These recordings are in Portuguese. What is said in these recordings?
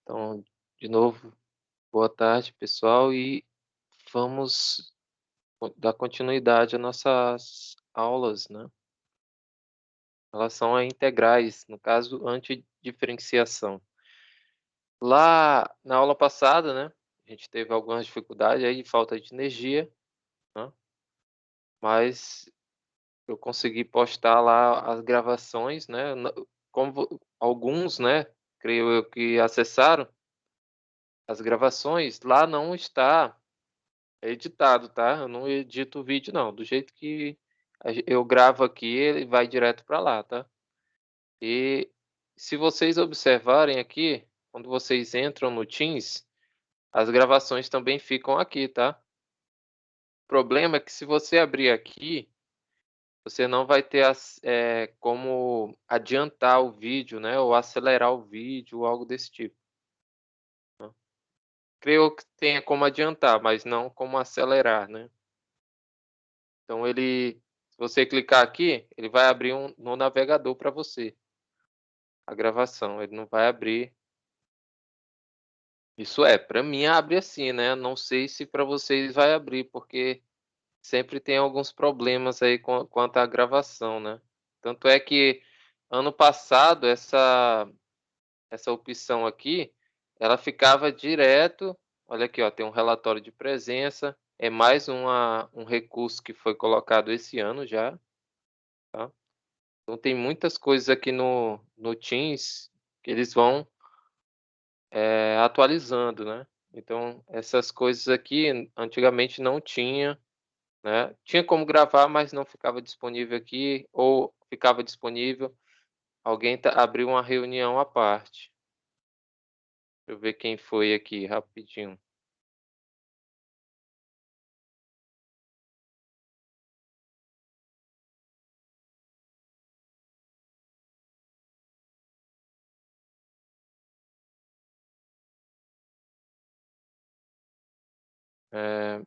Então, de novo, boa tarde, pessoal, e vamos dar continuidade às nossas aulas, né, em relação a integrais, no caso, antidiferenciação. Lá na aula passada, né, a gente teve algumas dificuldades aí de falta de energia, né, mas eu consegui postar lá as gravações, né, como alguns, né, creio eu que acessaram as gravações, lá não está é editado, tá? Eu não edito o vídeo não, do jeito que eu gravo aqui, ele vai direto para lá, tá? E se vocês observarem aqui, quando vocês entram no Teams, as gravações também ficam aqui, tá? O problema é que se você abrir aqui, você não vai ter como adiantar o vídeo, né, ou acelerar o vídeo ou algo desse tipo, né. Creio que tenha como adiantar, mas não como acelerar, né. Então se você clicar aqui, ele vai abrir no navegador para você, a gravação, ele não vai abrir isso para mim abre assim, né, não sei se para vocês vai abrir, porque sempre tem alguns problemas aí quanto à gravação, né. Tanto é que ano passado essa opção aqui, ela ficava direto olha aqui ó, tem um relatório de presença, é mais um recurso que foi colocado esse ano já, tá. Então tem muitas coisas aqui no Teams que eles vão, atualizando, né. Então essas coisas aqui antigamente não tinha, né. Tinha como gravar, mas não ficava disponível aqui, ou ficava disponível, alguém abriu uma reunião à parte. Deixa eu ver quem foi aqui rapidinho. Eh,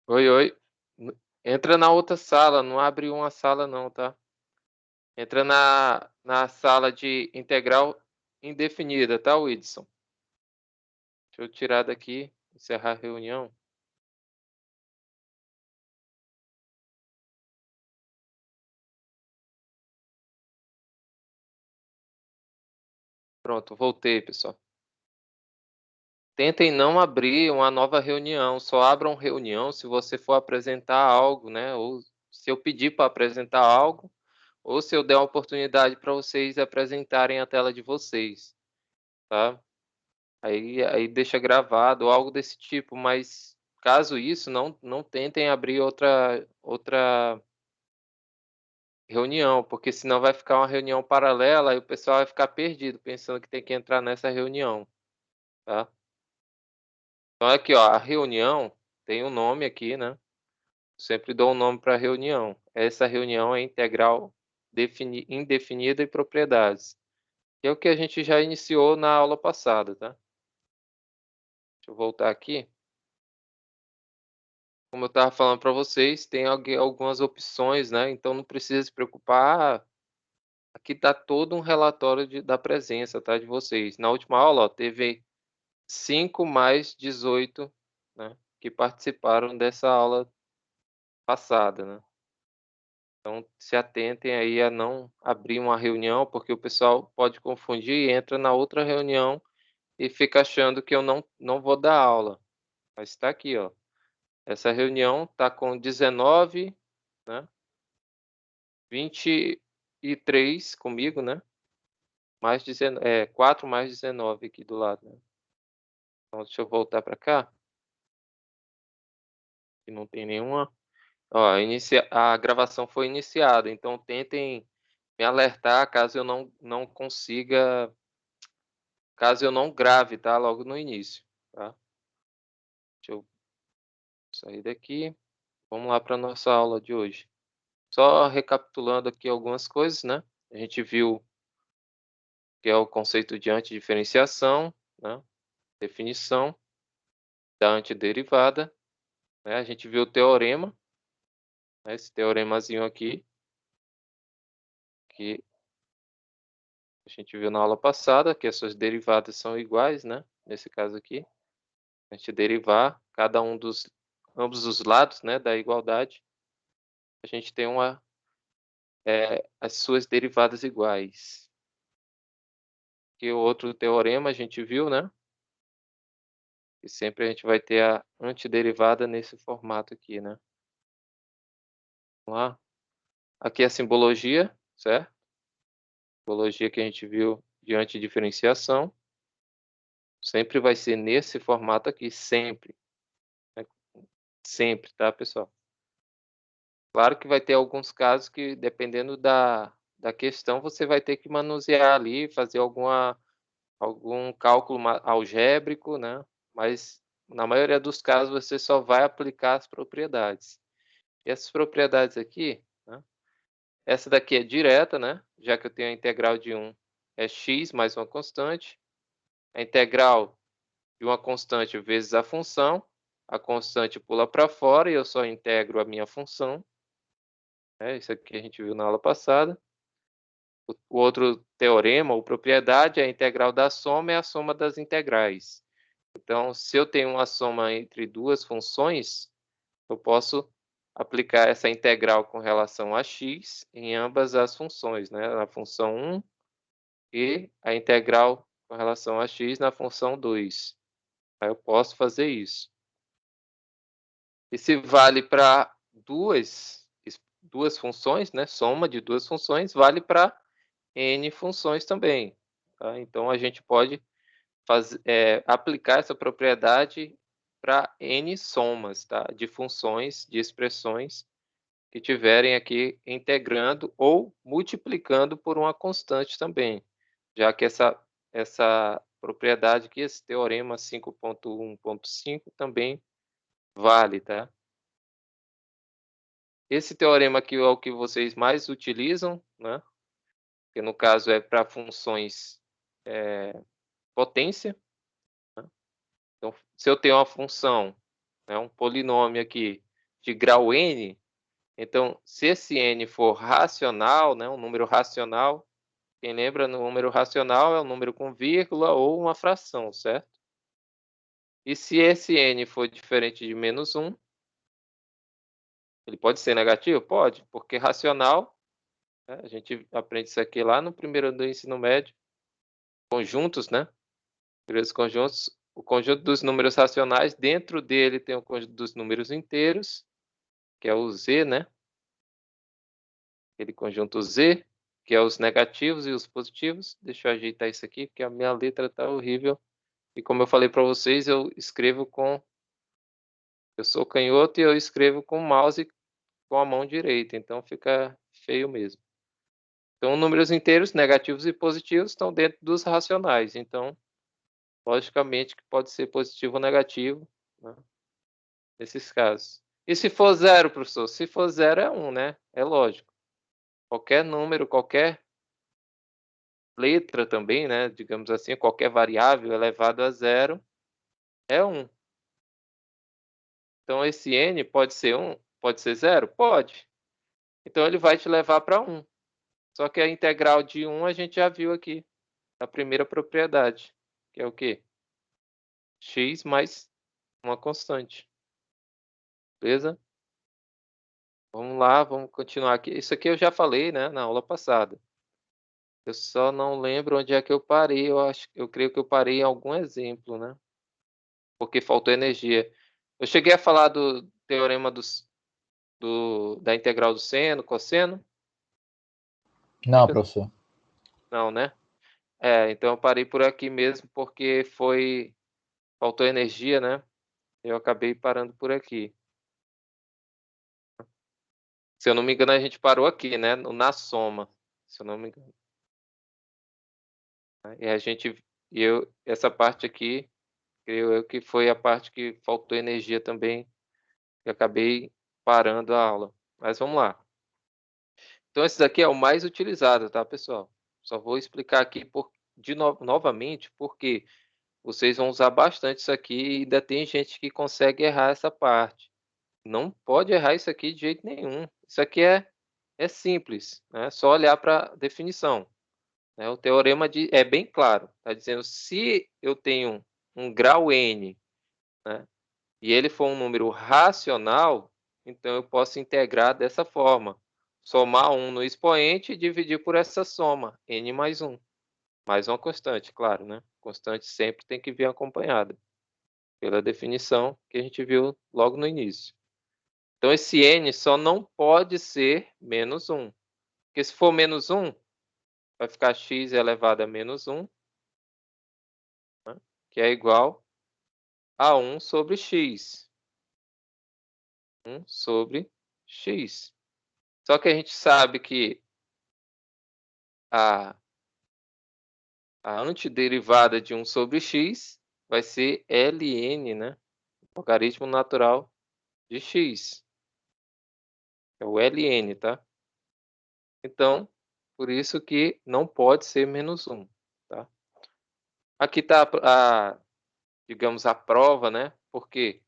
oi, oi. Entra na outra sala, não abre uma sala não, tá. Entra na sala de integral indefinida, tá, Wilson? Deixa eu tirar daqui, encerrar a reunião. Pronto, voltei, pessoal. Tentem não abrir uma nova reunião, só abram reunião se você for apresentar algo, né, ou se eu pedir para apresentar algo, ou se eu der uma oportunidade para vocês apresentarem a tela de vocês, tá. Aí deixa gravado ou algo desse tipo, mas caso isso, não tentem abrir outra reunião, porque senão vai ficar uma reunião paralela e o pessoal vai ficar perdido, pensando que tem que entrar nessa reunião, tá. Então aqui, ó, a reunião tem um nome aqui, né, sempre dou um nome para a reunião. Essa reunião é integral indefinida e propriedades, que é o que a gente já iniciou na aula passada, tá. Deixa eu voltar aqui. Como eu estava falando para vocês, tem algumas opções, né, então não precisa se preocupar. Aqui está todo um relatório da presença, tá, de vocês. Na última aula, ó, teve 5 mais 18, né, que participaram dessa aula passada, né. Então se atentem aí a não abrir uma reunião, porque o pessoal pode confundir e entra na outra reunião e fica achando que eu não vou dar aula, mas está aqui, ó. Essa reunião está com 19, né, 23 comigo, né, mais 4 mais 19 aqui do lado, né. Então deixa eu voltar para cá, que não tem nenhuma ó, a gravação foi iniciada, então tentem me alertar caso eu não grave, tá, logo no início, tá. Deixa eu sair daqui, vamos lá para nossa aula de hoje. Só recapitulando aqui algumas coisas, né, a gente viu que é o conceito de antidiferenciação, né, definição da antiderivada, né, a gente viu o teorema, né, esse teoremazinho aqui, que A gente viu na aula passada que as suas derivadas são iguais, né, nesse caso aqui. A gente derivar ambos os lados, né, da igualdade, a gente tem as suas derivadas iguais. Que o outro teorema a gente viu, né, e sempre a gente vai ter a antiderivada nesse formato aqui, né. Vamos lá? Aqui é a simbologia, certo? Simbologia que a gente viu de antidiferenciação. Sempre vai ser nesse formato aqui, sempre, né, sempre, tá, pessoal? Claro que vai ter alguns casos que, dependendo da questão, você vai ter que manusear ali, fazer algum cálculo algébrico, né, mas na maioria dos casos você só vai aplicar as propriedades. E essas propriedades aqui, né, essa daqui é direta, né, já que eu tenho a integral de é x mais uma constante, a integral de uma constante vezes a constante pula para fora e eu só integro a minha função, né, isso aqui a gente viu na aula passada. O outro teorema ou propriedade é a integral da soma é a soma das integrais. Então, se eu tenho uma soma entre duas funções, eu posso aplicar essa integral com relação a x em ambas as funções, né, na função 1 e a integral com relação a x na função 2. Aí eu posso fazer isso. E se vale para duas funções, né, soma de duas funções, vale para N funções também, tá. Então a gente pode aplicar essa propriedade para N somas, tá, de funções, de expressões que tiverem aqui integrando ou multiplicando por uma constante também, já que essa propriedade aqui, esse teorema 5.1.5 também vale, tá. Esse teorema aqui é o que vocês mais utilizam, né, que no caso é para funções, potência, né. Então, se eu tenho uma função, né, um polinômio aqui de grau n, então se esse n for racional, né, um número racional, quem lembra, número racional é um número com vírgula ou uma fração, certo? E se esse n for diferente de -1, ele pode ser negativo? Pode, porque racional, né, a gente aprende isso aqui lá no primeiro do ensino médio, conjuntos, né, primeiros conjuntos, o conjunto dos números racionais, dentro dele tem o conjunto dos números inteiros, que é o z, né, aquele conjunto z, que é os negativos e os positivos. Deixa eu ajeitar isso aqui, porque a minha letra tá horrível. E como eu falei para vocês, eu sou canhoto e eu escrevo com o mouse com a mão direita, então fica feio mesmo. Então, números inteiros, negativos e positivos, estão dentro dos racionais, então, logicamente que pode ser positivo ou negativo, né, nesses casos. E se for zero, professor? Se for zero é 1, né, é lógico. Qualquer número, qualquer letra também, né, digamos assim, qualquer variável elevado a zero é 1. Então esse n pode ser 1, pode ser zero? Pode. Então ele vai te levar para 1. Só que a integral de 1 a gente já viu aqui, na primeira propriedade, que é o quê? X mais uma constante. Beleza? Vamos lá, vamos continuar aqui. Isso aqui eu já falei, né, na aula passada. Eu só não lembro onde é que eu parei, eu creio que eu parei em algum exemplo, né, porque faltou energia. Eu cheguei a falar do teorema da integral do seno, cosseno? Não, professor. Não, né? Então eu parei por aqui mesmo, porque faltou energia, né, eu acabei parando por aqui. Se eu não me engano, a gente parou aqui, né, na soma, se eu não me engano. E essa parte aqui, creio eu que foi a parte que faltou energia também, e acabei parando a aula. Mas vamos lá. Então esse daqui é o mais utilizado, tá, pessoal? Só vou explicar aqui novamente, porque vocês vão usar bastante isso aqui e ainda tem gente que consegue errar essa parte. Não pode errar isso aqui de jeito nenhum. Isso aqui é simples, né, é só olhar para a definição. né? O teorema é bem claro. Está dizendo, se eu tenho um grau n, né, e ele for um número racional, então eu posso integrar dessa forma. Somar 1 no expoente e dividir por essa soma, n mais 1. Mais uma constante, claro, né? Constante sempre tem que vir acompanhada, pela definição que a gente viu logo no início. Então, esse n só não pode ser menos 1. Porque se for menos 1, vai ficar x elevado a menos 1, né? Que é igual a 1 sobre x. 1 sobre x. Só que a gente sabe que a antiderivada de 1 sobre x vai ser ln, né? Logaritmo natural de x. É o ln, tá? Então, por isso que não pode ser menos 1, tá? Aqui está digamos, a prova, né? Porque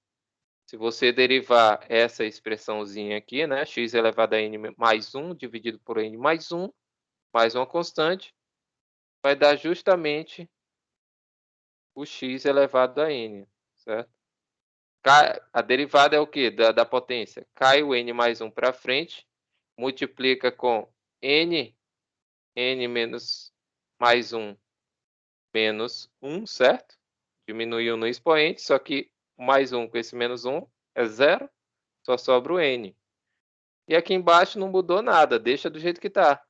se você derivar essa expressãozinha aqui, né? X elevado a n mais 1 dividido por n mais 1, mais uma constante, vai dar justamente o x elevado a n, certo? A derivada é o quê? Da potência. Cai o n mais 1 para frente, multiplica com n menos mais 1 menos 1, certo? Diminuiu no expoente, só que mais 1 com esse menos 1 é zero, só sobra o n. E aqui embaixo não mudou nada, deixa do jeito que está.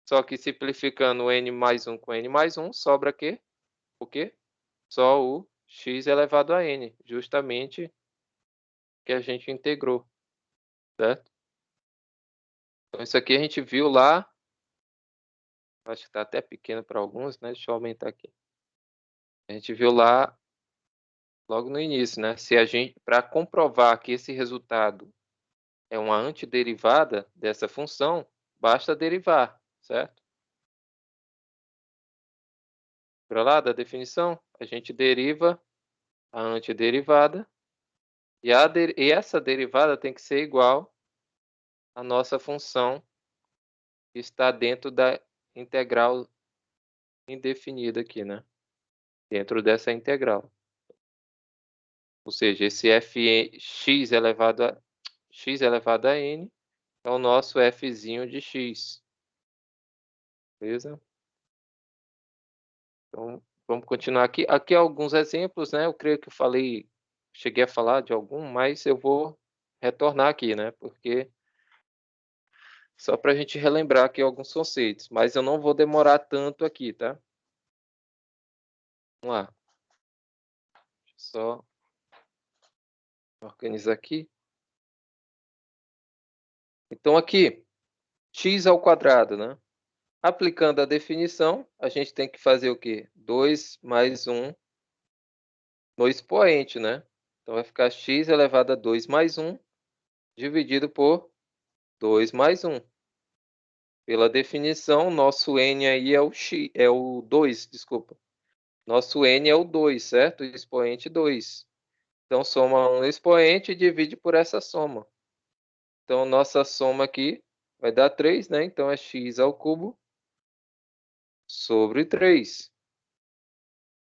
Só que simplificando o n mais 1 com n mais 1, sobra aqui, o quê? Só o x elevado a n, justamente que a gente integrou, certo? Então, isso aqui a gente viu lá, acho que está até pequeno para alguns, né? Deixa eu aumentar aqui. A gente viu lá logo no início, né? Se a gente, para comprovar que esse resultado é uma antiderivada dessa função, basta derivar, certo? Para lá da definição, a gente deriva a antiderivada e essa derivada tem que ser igual à nossa função que está dentro da integral indefinida aqui, né? Dentro dessa integral. Ou seja, esse x elevado a n é o nosso fzinho de x. Beleza? Então, vamos continuar aqui. Aqui alguns exemplos, né? Eu creio que eu cheguei a falar de algum, mas eu vou retornar aqui, né? Porque só para a gente relembrar aqui alguns conceitos, mas eu não vou demorar tanto aqui, tá? Vamos lá. Deixa eu só organizar aqui. Então, aqui, x ao quadrado, né? Aplicando a definição, a gente tem que fazer o quê? 2 mais 1 no expoente, né? Então, vai ficar x elevado a 2 mais 1 dividido por 2 mais 1. Pela definição, nosso n aí é o 2, desculpa. Nosso n é o 2, certo? O expoente 2. Então, soma 1 no expoente e divide por essa soma. Então, nossa soma aqui vai dar 3, né? Então, é x ao cubo sobre 3.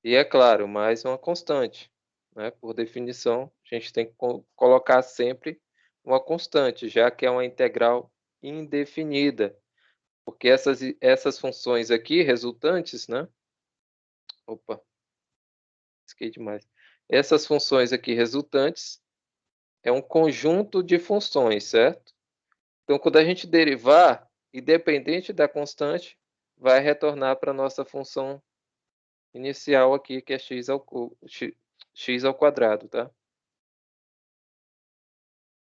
E, é claro, mais uma constante, né? Por definição, a gente tem que colocar sempre uma constante, já que é uma integral indefinida. Porque essas funções aqui, resultantes, né? Opa, esqueci demais. Essas funções aqui resultantes é um conjunto de funções, certo? Então, quando a gente derivar, independente da constante, vai retornar para a nossa função inicial aqui, que é x ao quadrado, tá?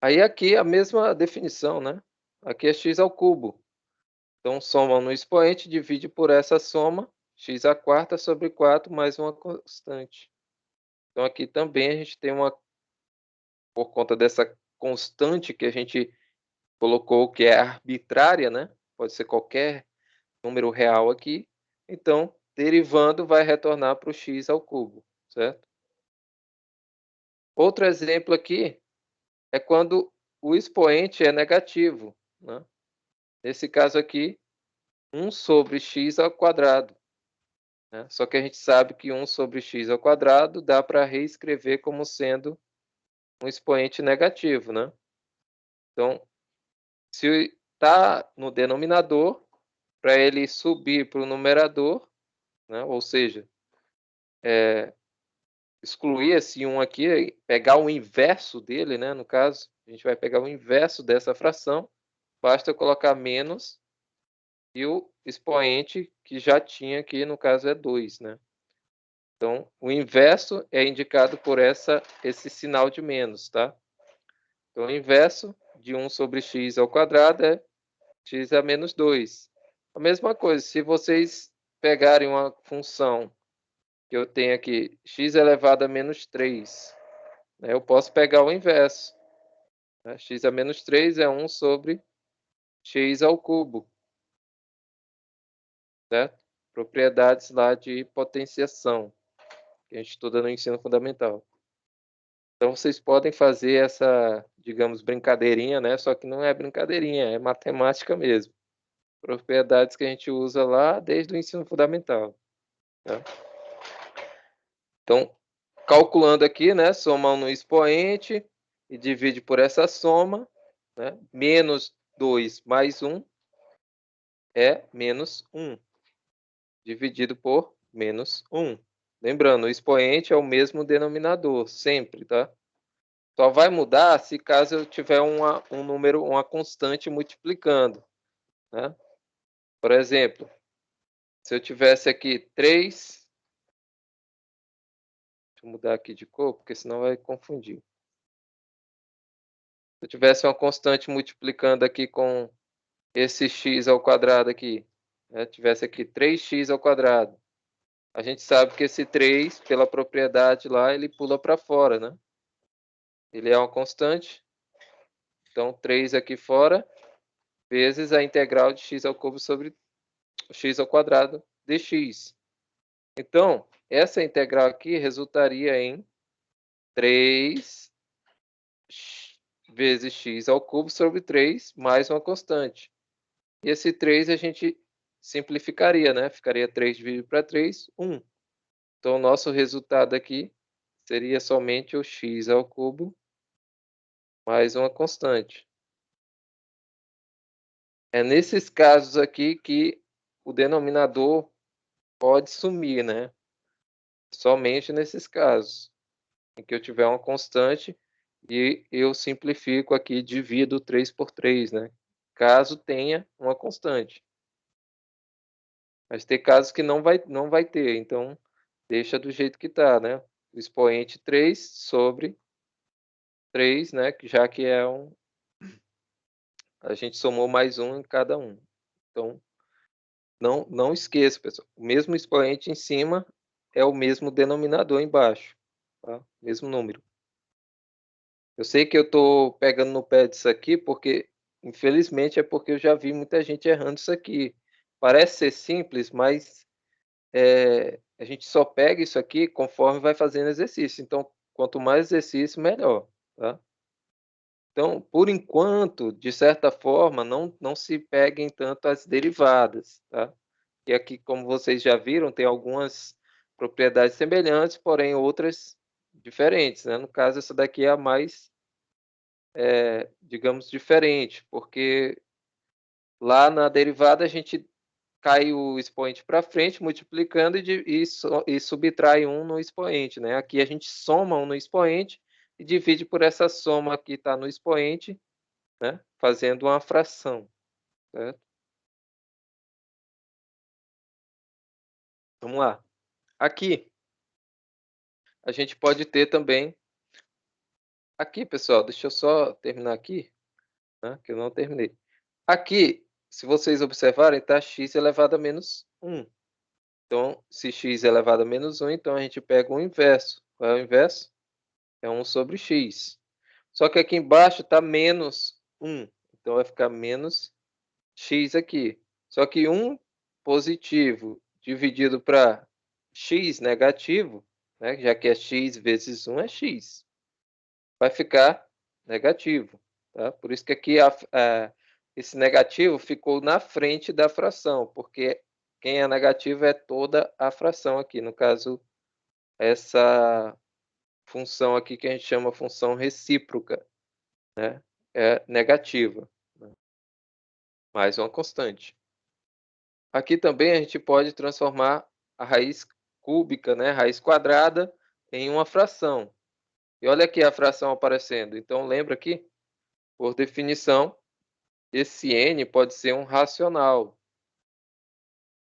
Aí aqui a mesma definição, né? Aqui é x ao cubo. Então, soma no expoente, divide por essa soma, x à quarta sobre 4 mais uma constante. Então, aqui também a gente tem por conta dessa constante que a gente colocou, que é arbitrária, né? Pode ser qualquer número real aqui. Então, derivando vai retornar para o x ao cubo, certo? Outro exemplo aqui é quando o expoente é negativo, né? Nesse caso aqui, 1 sobre x ao quadrado. Né? Só que a gente sabe que 1 sobre x ao quadrado dá para reescrever como sendo um expoente negativo, né? Então, se está no denominador, para ele subir para o numerador, né? Ou seja, excluir esse 1 aqui, pegar o inverso dele, né? No caso, a gente vai pegar o inverso dessa fração, basta colocar menos e o expoente que já tinha aqui, no caso, é 2, né? Então, o inverso é indicado por esse sinal de menos, tá? Então, o inverso de 1 sobre x ao quadrado é x a menos 2. A mesma coisa, se vocês pegarem uma função que eu tenho aqui, x elevado a menos 3, né, eu posso pegar o inverso. Né? X a menos 3 é 1 sobre x ao cubo. Certo? Propriedades lá de potenciação, que a gente estuda no ensino fundamental. Então, vocês podem fazer essa, digamos, brincadeirinha, né? Só que não é brincadeirinha, é matemática mesmo. Propriedades que a gente usa lá desde o ensino fundamental. Tá? Então, calculando aqui, né? Soma no expoente e divide por essa soma. Né? Menos 2 mais 1 é menos 1. Dividido por menos 1. Lembrando, o expoente é o mesmo denominador, sempre, tá? Só vai mudar se caso eu tiver um número, uma constante multiplicando. Né? Por exemplo, se eu tivesse aqui 3... Deixa eu mudar aqui de cor, porque senão vai confundir. Se eu tivesse uma constante multiplicando aqui com esse x ao quadrado aqui, né? Tivesse aqui 3x ao quadrado. A gente sabe que esse 3, pela propriedade lá, ele pula para fora, né? Ele é uma constante. Então, 3 aqui fora, vezes a integral de x ao cubo sobre x ao quadrado dx. Então, essa integral aqui resultaria em 3 vezes x ao cubo sobre 3 mais uma constante. E esse 3 a gente simplificaria, né? Ficaria 3 dividido para 3, 1. Então, o nosso resultado aqui seria somente o x ao cubo mais uma constante. É nesses casos aqui que o denominador pode sumir, né? Somente nesses casos em que eu tiver uma constante e eu simplifico aqui, divido 3 por 3, né? Caso tenha uma constante. Mas tem casos que não vai ter, então deixa do jeito que está, né? O expoente 3 sobre 3, né? Já que é a gente somou mais um em cada um. Então, não esqueça, pessoal. O mesmo expoente em cima é o mesmo denominador embaixo. Tá? Mesmo número. Eu sei que eu estou pegando no pé disso aqui, porque, infelizmente, é porque eu já vi muita gente errando isso aqui. Parece ser simples, mas a gente só pega isso aqui conforme vai fazendo exercício. Então, quanto mais exercício, melhor. Tá? Então, por enquanto, de certa forma, não se peguem tanto as derivadas. Tá? E aqui, como vocês já viram, tem algumas propriedades semelhantes, porém outras diferentes. Né? No caso, essa daqui é a mais, digamos, diferente, porque lá na derivada a gente cai o expoente para frente, multiplicando e subtrai 1 no expoente. Né? Aqui a gente soma 1 no expoente e divide por essa soma que está no expoente, né? Fazendo uma fração. Certo? Vamos lá. Aqui, a gente pode ter também... Aqui, pessoal, deixa eu só terminar aqui, né? Que eu não terminei. Aqui, se vocês observarem, está x elevado a menos 1. Então, se x é elevado a menos 1, então a gente pega o inverso. Qual é o inverso? É 1 sobre x. Só que aqui embaixo está menos 1. Então, vai ficar menos x aqui. Só que 1 positivo dividido para x negativo, né, já que é x vezes 1 é x, vai ficar negativo. Tá? Por isso que aqui esse negativo ficou na frente da fração, porque quem é negativo é toda a fração aqui, no caso, essa função aqui que a gente chama função recíproca, né, é negativa, né, mais uma constante. Aqui também a gente pode transformar a raiz cúbica, né, raiz quadrada, em uma fração. E olha aqui a fração aparecendo. Então lembra aqui, por definição, esse n pode ser um racional.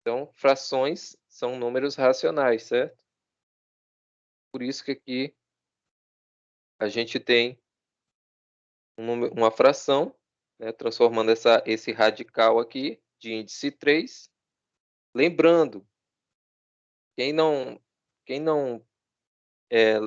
Então, frações são números racionais, certo? Por isso que aqui a gente tem uma fração, né, transformando esse radical aqui de índice 3. Lembrando, quem não, quem não, é,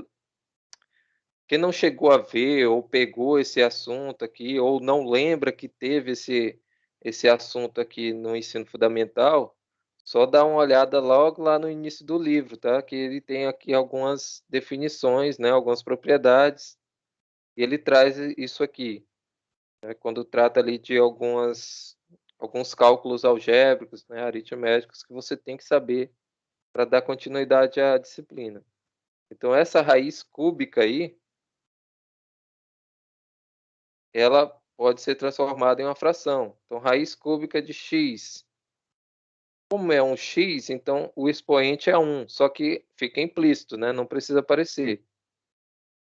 quem não chegou a ver ou pegou esse assunto aqui, ou não lembra que teve esse assunto aqui no ensino fundamental, só dá uma olhada logo lá no início do livro, tá? Que ele tem aqui algumas definições, né, algumas propriedades, e ele traz isso aqui, né, quando trata ali de alguns cálculos algébricos, né, aritméticos, que você tem que saber para dar continuidade à disciplina. Então, essa raiz cúbica aí, ela pode ser transformada em uma fração. Então, raiz cúbica de x. Como é um x, então o expoente é 1, só que fica implícito, né? Não precisa aparecer.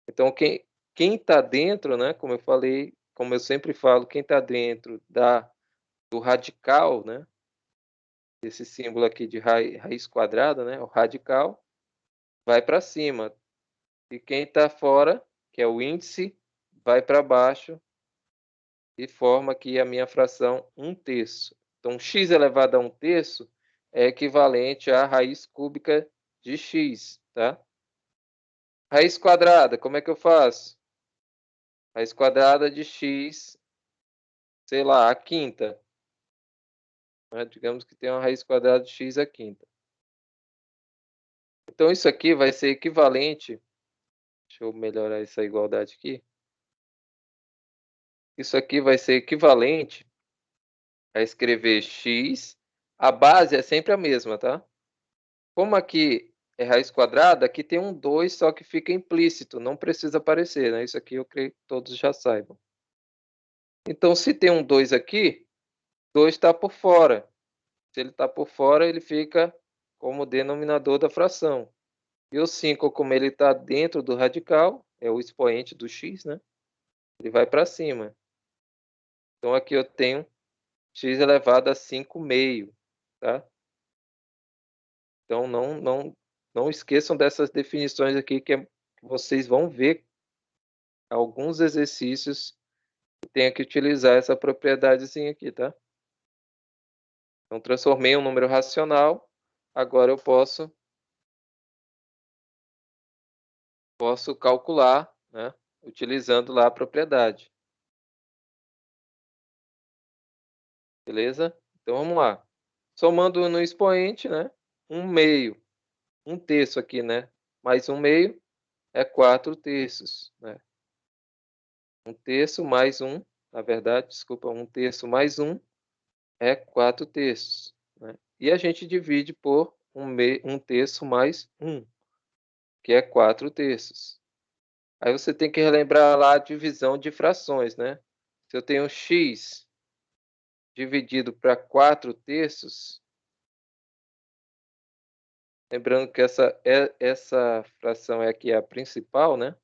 Então, quem está dentro, né? Como eu falei, como eu sempre falo, quem está dentro do radical, né? Esse símbolo aqui de raiz quadrada, né? O radical vai para cima. E quem está fora, que é o índice, vai para baixo e forma aqui a minha fração 1/3. Então, x elevado a 1/3 é equivalente à raiz cúbica de x, tá? Raiz quadrada, como é que eu faço? Raiz quadrada de x, sei lá, a quinta. Né? Digamos que tem uma raiz quadrada de x a quinta. Então, isso aqui vai ser equivalente. Deixa eu melhorar essa igualdade aqui. Isso aqui vai ser equivalente a escrever x. A base é sempre a mesma, tá? Como aqui é raiz quadrada, aqui tem um 2, só que fica implícito, não precisa aparecer, né? Isso aqui eu creio que todos já saibam. Então, se tem um 2 aqui, 2 está por fora. Se ele está por fora, ele fica como denominador da fração. E o 5, como ele está dentro do radical, é o expoente do x, né? Ele vai para cima. Então, aqui eu tenho x elevado a 5/2, tá? Então, não esqueçam dessas definições aqui que vocês vão ver alguns exercícios que tenha que utilizar essa propriedadezinha aqui, tá? Então, transformei um número racional, agora eu posso calcular, né, utilizando lá a propriedade. Beleza? Então, vamos lá. Somando no expoente, né, 1/2, 1/3 aqui, né, mais 1/2 é 4/3, né? 1/3 mais 1, na verdade, desculpa, 1/3 mais 1 é 4/3, né? E a gente divide por 1/3 mais 1, que é 4/3. Aí você tem que relembrar lá a divisão de frações, né? Se eu tenho x dividido para 4/3, lembrando que essa fração é aqui a principal, né?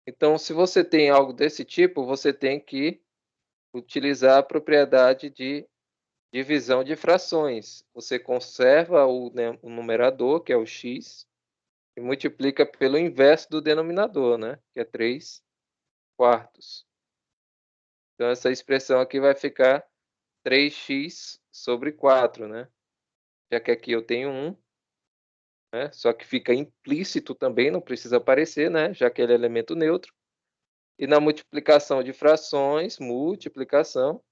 Então, se você tem algo desse tipo, você tem que utilizar a propriedade de divisão de frações. Você conserva o numerador, que é o x, e multiplica pelo inverso do denominador, né? Que é 3/4. Então, essa expressão aqui vai ficar 3x sobre 4, né? Já que aqui eu tenho 1, né? Só que fica implícito também, não precisa aparecer, né? Já que ele é elemento neutro. E na multiplicação de frações, multiplicação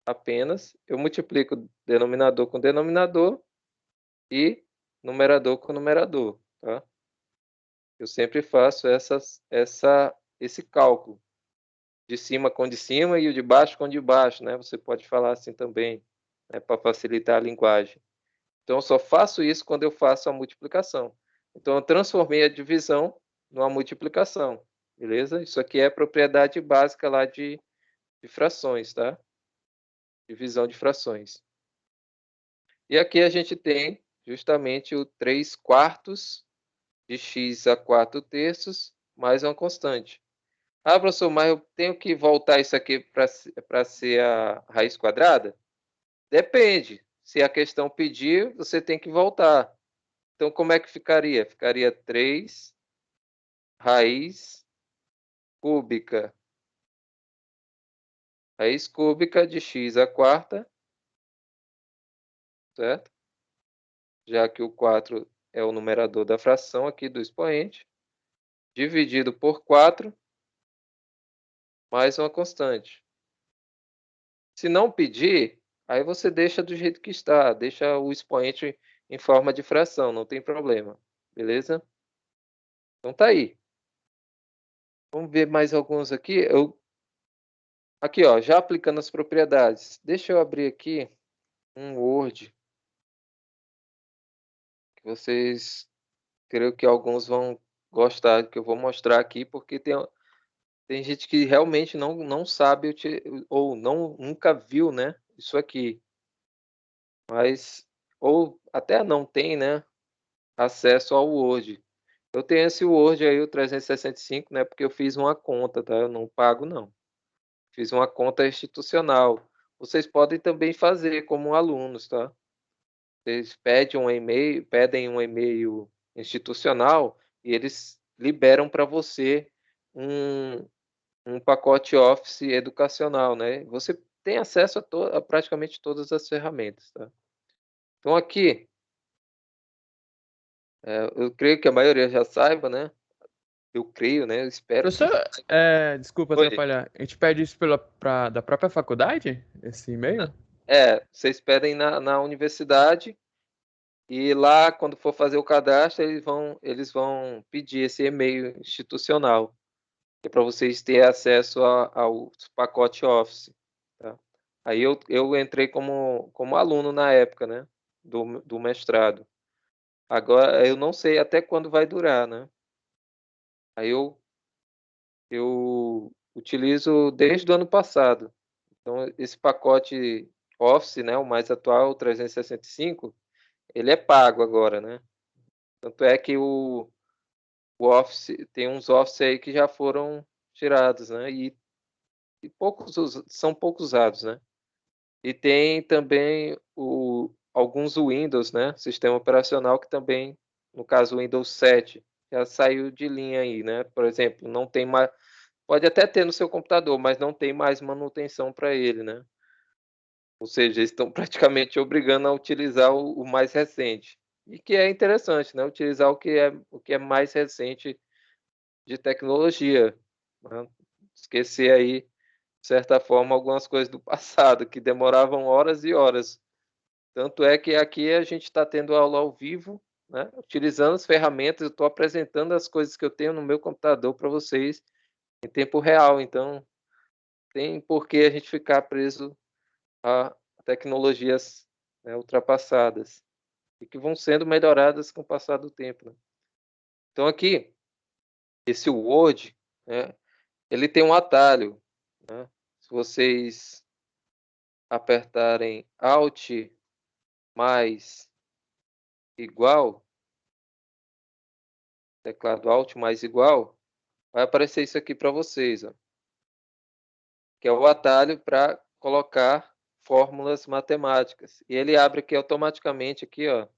apenas, eu multiplico denominador com denominador e numerador com numerador, tá? Eu sempre faço esse cálculo. de cima com de cima e o de baixo com de baixo, né? Você pode falar assim também, né, para facilitar a linguagem. Então, eu só faço isso quando eu faço a multiplicação. Então, eu transformei a divisão numa multiplicação, beleza? Isso aqui é a propriedade básica lá de frações, tá? Divisão de frações. E aqui a gente tem justamente o 3 quartos de x a 4 terços mais uma constante. Ah, professor, mas eu tenho que voltar isso aqui para ser a raiz quadrada? Depende. Se a questão pedir, você tem que voltar. Então, como é que ficaria? Ficaria 3 raiz cúbica. Raiz cúbica de x à quarta, certo? Já que o 4 é o numerador da fração aqui do expoente, dividido por 4, mais uma constante. Se não pedir, aí você deixa do jeito que está, deixa o expoente em forma de fração, não tem problema, beleza? Então tá aí. Vamos ver mais alguns aqui. Aqui, ó, já aplicando as propriedades. Deixa eu abrir aqui um Word que vocês, creio que alguns vão gostar, que eu vou mostrar aqui, porque tem gente que realmente não sabe ou nunca viu, né, isso aqui. Mas, ou até não tem, né, acesso ao Word. Eu tenho esse Word aí, o 365, né, porque eu fiz uma conta, tá? Eu não pago, não. Fiz uma conta institucional. Vocês podem também fazer como alunos, tá? Vocês pedem um e-mail institucional e eles liberam para você um, um pacote Office educacional, né? Você tem acesso a praticamente todas as ferramentas, tá? Então aqui, eu creio que a maioria já saiba, né? Eu creio, né? Eu espero que Professor, desculpa Oi. atrapalhar. A gente pede isso da própria faculdade? Esse e-mail? Vocês pedem na universidade e lá, quando for fazer o cadastro, eles vão pedir esse e-mail institucional, que é para vocês terem acesso ao pacote Office, tá? Aí eu entrei como aluno na época, né, do mestrado. Agora, eu não sei até quando vai durar, né? Aí eu utilizo desde o ano passado. Então, esse pacote Office, né, o mais atual, o 365, ele é pago agora, né? Tanto é que o Office, tem uns Office aí que já foram tirados, né? E são poucos usados, né? E tem também alguns Windows, né? Sistema operacional que também, no caso o Windows 7, já saiu de linha aí, né? Por exemplo, não tem mais, pode até ter no seu computador, mas não tem mais manutenção para ele, né? Ou seja, eles estão praticamente obrigando a utilizar o mais recente. E que é interessante, né? Utilizar o que é mais recente de tecnologia, né? Esquecer aí, de certa forma, algumas coisas do passado, que demoravam horas e horas. Tanto é que aqui a gente está tendo aula ao vivo, né? Utilizando as ferramentas, eu estou apresentando as coisas que eu tenho no meu computador para vocês em tempo real. Então, tem por que a gente ficar preso a tecnologias, né, ultrapassadas e que vão sendo melhoradas com o passar do tempo, né? Então, aqui, esse Word, né, ele tem um atalho, né? Se vocês apertarem Alt mais igual, teclado Alt mais igual, vai aparecer isso aqui para vocês, ó, que é o atalho para colocar fórmulas matemáticas. E ele abre aqui automaticamente aqui, ó,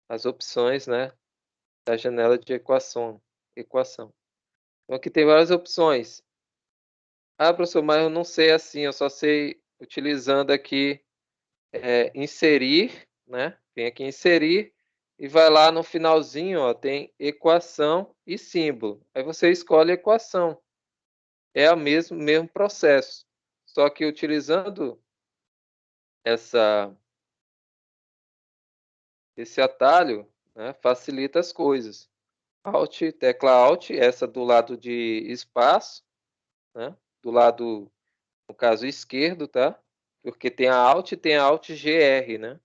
as opções, né, da janela de equação. Então aqui tem várias opções. Ah, professor, mas eu não sei assim, eu só sei utilizando aqui inserir, né? Tem aqui inserir e vai lá no finalzinho, ó, tem equação e símbolo. Aí você escolhe a equação. É o mesmo processo. Só que utilizando essa esse atalho, né, facilita as coisas. Alt, tecla Alt, essa do lado de espaço, né? do lado, no caso, esquerdo, tá? Porque tem a Alt e tem a Alt GR, né?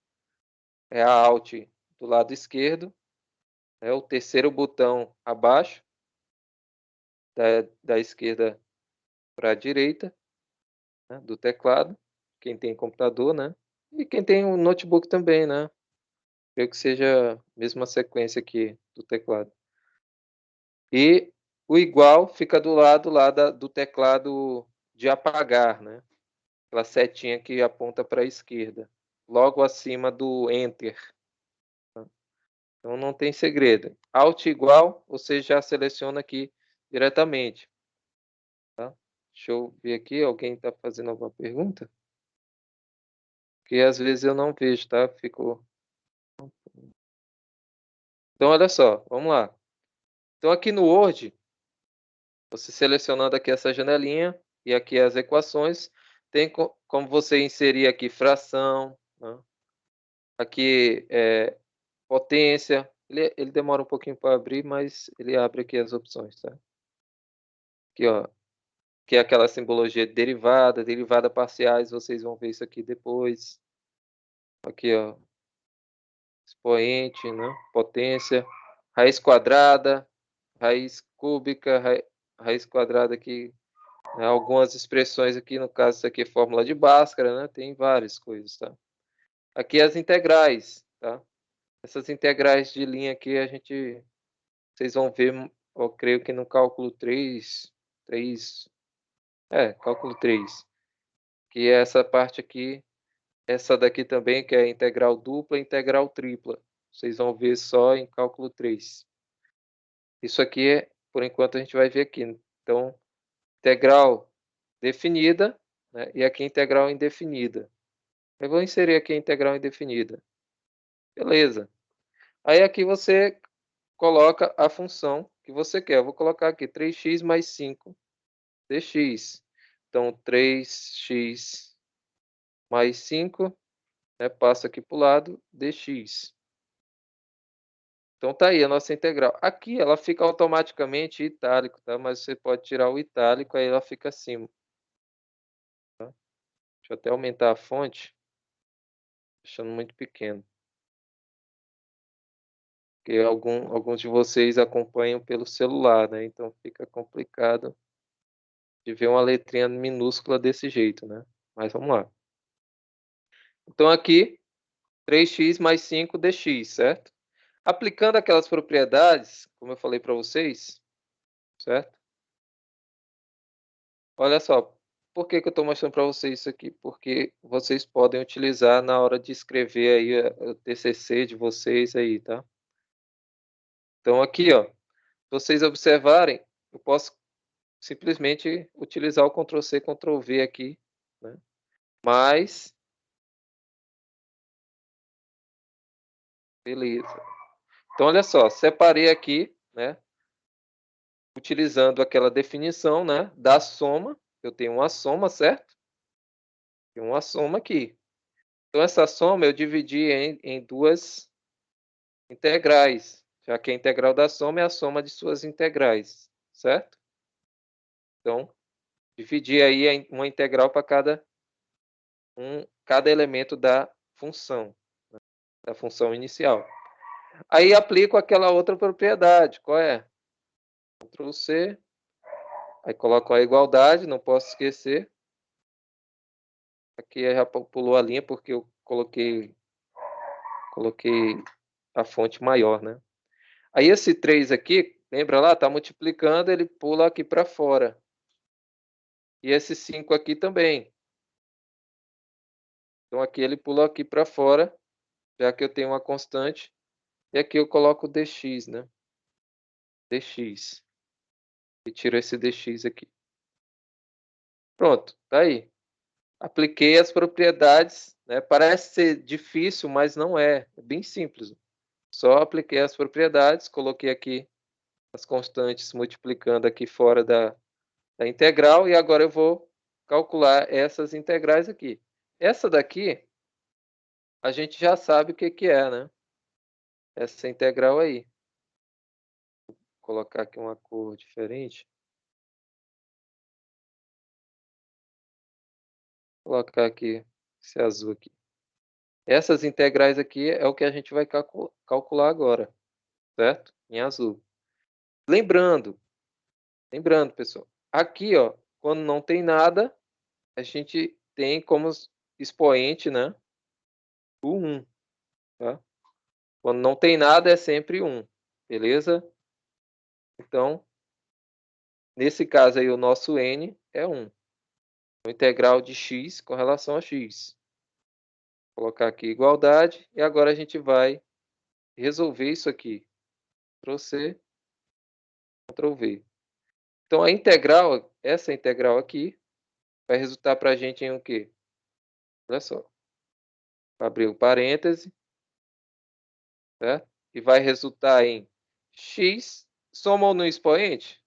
É a Alt do lado esquerdo, é o terceiro botão abaixo, da esquerda para a direita, né, do teclado, quem tem computador, né? E quem tem um notebook também, né? Creio que seja a mesma sequência aqui do teclado. E o igual fica do lado lá do teclado de apagar, né? Aquela setinha que aponta para a esquerda, logo acima do Enter. Então não tem segredo. Alt igual, você já seleciona aqui diretamente. Tá? Deixa eu ver aqui, alguém está fazendo alguma pergunta? Porque às vezes eu não vejo, tá? Ficou. Então, olha só, vamos lá. Então, aqui no Word, você selecionando aqui essa janelinha e aqui as equações, tem como você inserir aqui fração, né? Aqui potência. Ele demora um pouquinho para abrir, mas ele abre aqui as opções, tá? Aqui, ó, que é aquela simbologia de derivada, derivada parciais, vocês vão ver isso aqui depois. Aqui, ó, expoente, né? Potência, raiz quadrada, raiz cúbica, raiz quadrada aqui, né? Algumas expressões aqui, no caso, isso aqui é fórmula de Bhaskara, né? Tem várias coisas, tá? Aqui as integrais, tá? Essas integrais de linha aqui, vocês vão ver, eu creio que no cálculo 3, cálculo 3, que é essa parte aqui, essa daqui também, que é integral dupla e integral tripla. Vocês vão ver só em cálculo 3. Isso aqui, por enquanto, a gente vai ver aqui. Então, integral definida, né? E aqui integral indefinida. Eu vou inserir aqui a integral indefinida. Beleza. Aí aqui você coloca a função que você quer. Eu vou colocar aqui 3x mais 5 dx. Então, 3x mais 5, né, passa aqui para o lado, dx. Então, tá aí a nossa integral. Aqui ela fica automaticamente itálico, tá? Mas você pode tirar o itálico, aí ela fica acima. Tá? Deixa eu até aumentar a fonte, deixando muito pequeno. Porque alguns de vocês acompanham pelo celular, né? Então fica complicado de ver uma letrinha minúscula desse jeito, né? Mas vamos lá. Então aqui, 3x mais 5 dx, certo? Aplicando aquelas propriedades, como eu falei para vocês, certo? Olha só, por que eu estou mostrando para vocês isso aqui? Porque vocês podem utilizar na hora de escrever aí o TCC de vocês aí, tá? Então aqui, ó, se vocês observarem, eu posso simplesmente utilizar o Ctrl+C, Ctrl+V aqui, né? Mas, beleza. Então, olha só, separei aqui, né? Utilizando aquela definição, né? Da soma. Eu tenho uma soma, certo? Tem uma soma aqui. Então, essa soma eu dividi em duas integrais, já que a integral da soma é a soma de suas integrais, certo? Então, dividi aí uma integral para cada elemento da função inicial. Aí aplico aquela outra propriedade, qual é? Ctrl+C, aí coloco a igualdade, não posso esquecer. Aqui já pulou a linha porque eu coloquei a fonte maior, né? Aí esse 3 aqui, lembra lá? Está multiplicando, ele pula aqui para fora. E esse 5 aqui também. Então aqui ele pula aqui para fora, já que eu tenho uma constante. E aqui eu coloco dx, né? Dx. E tiro esse dx aqui. Pronto, tá aí. Apliquei as propriedades, né? Parece ser difícil, mas não é. É bem simples. Só apliquei as propriedades, coloquei aqui as constantes multiplicando aqui fora da integral e agora eu vou calcular essas integrais aqui. Essa daqui, a gente já sabe o que é, né? Essa integral aí. Vou colocar aqui uma cor diferente. colocar aqui esse azul aqui. Essas integrais aqui é o que a gente vai calcular agora, certo? Em azul. Lembrando, pessoal, aqui, ó, quando não tem nada, a gente tem como expoente, né, o 1, tá? Quando não tem nada, é sempre 1, beleza? Então, nesse caso aí, o nosso n é 1. O integral de x com relação a x. Vou colocar aqui igualdade, e agora a gente vai resolver isso aqui. Ctrl+C, Ctrl+V. Então, a integral, essa integral aqui, vai resultar para a gente em o quê? Olha só. Abrir o parêntese, certo? E vai resultar em x, soma no expoente?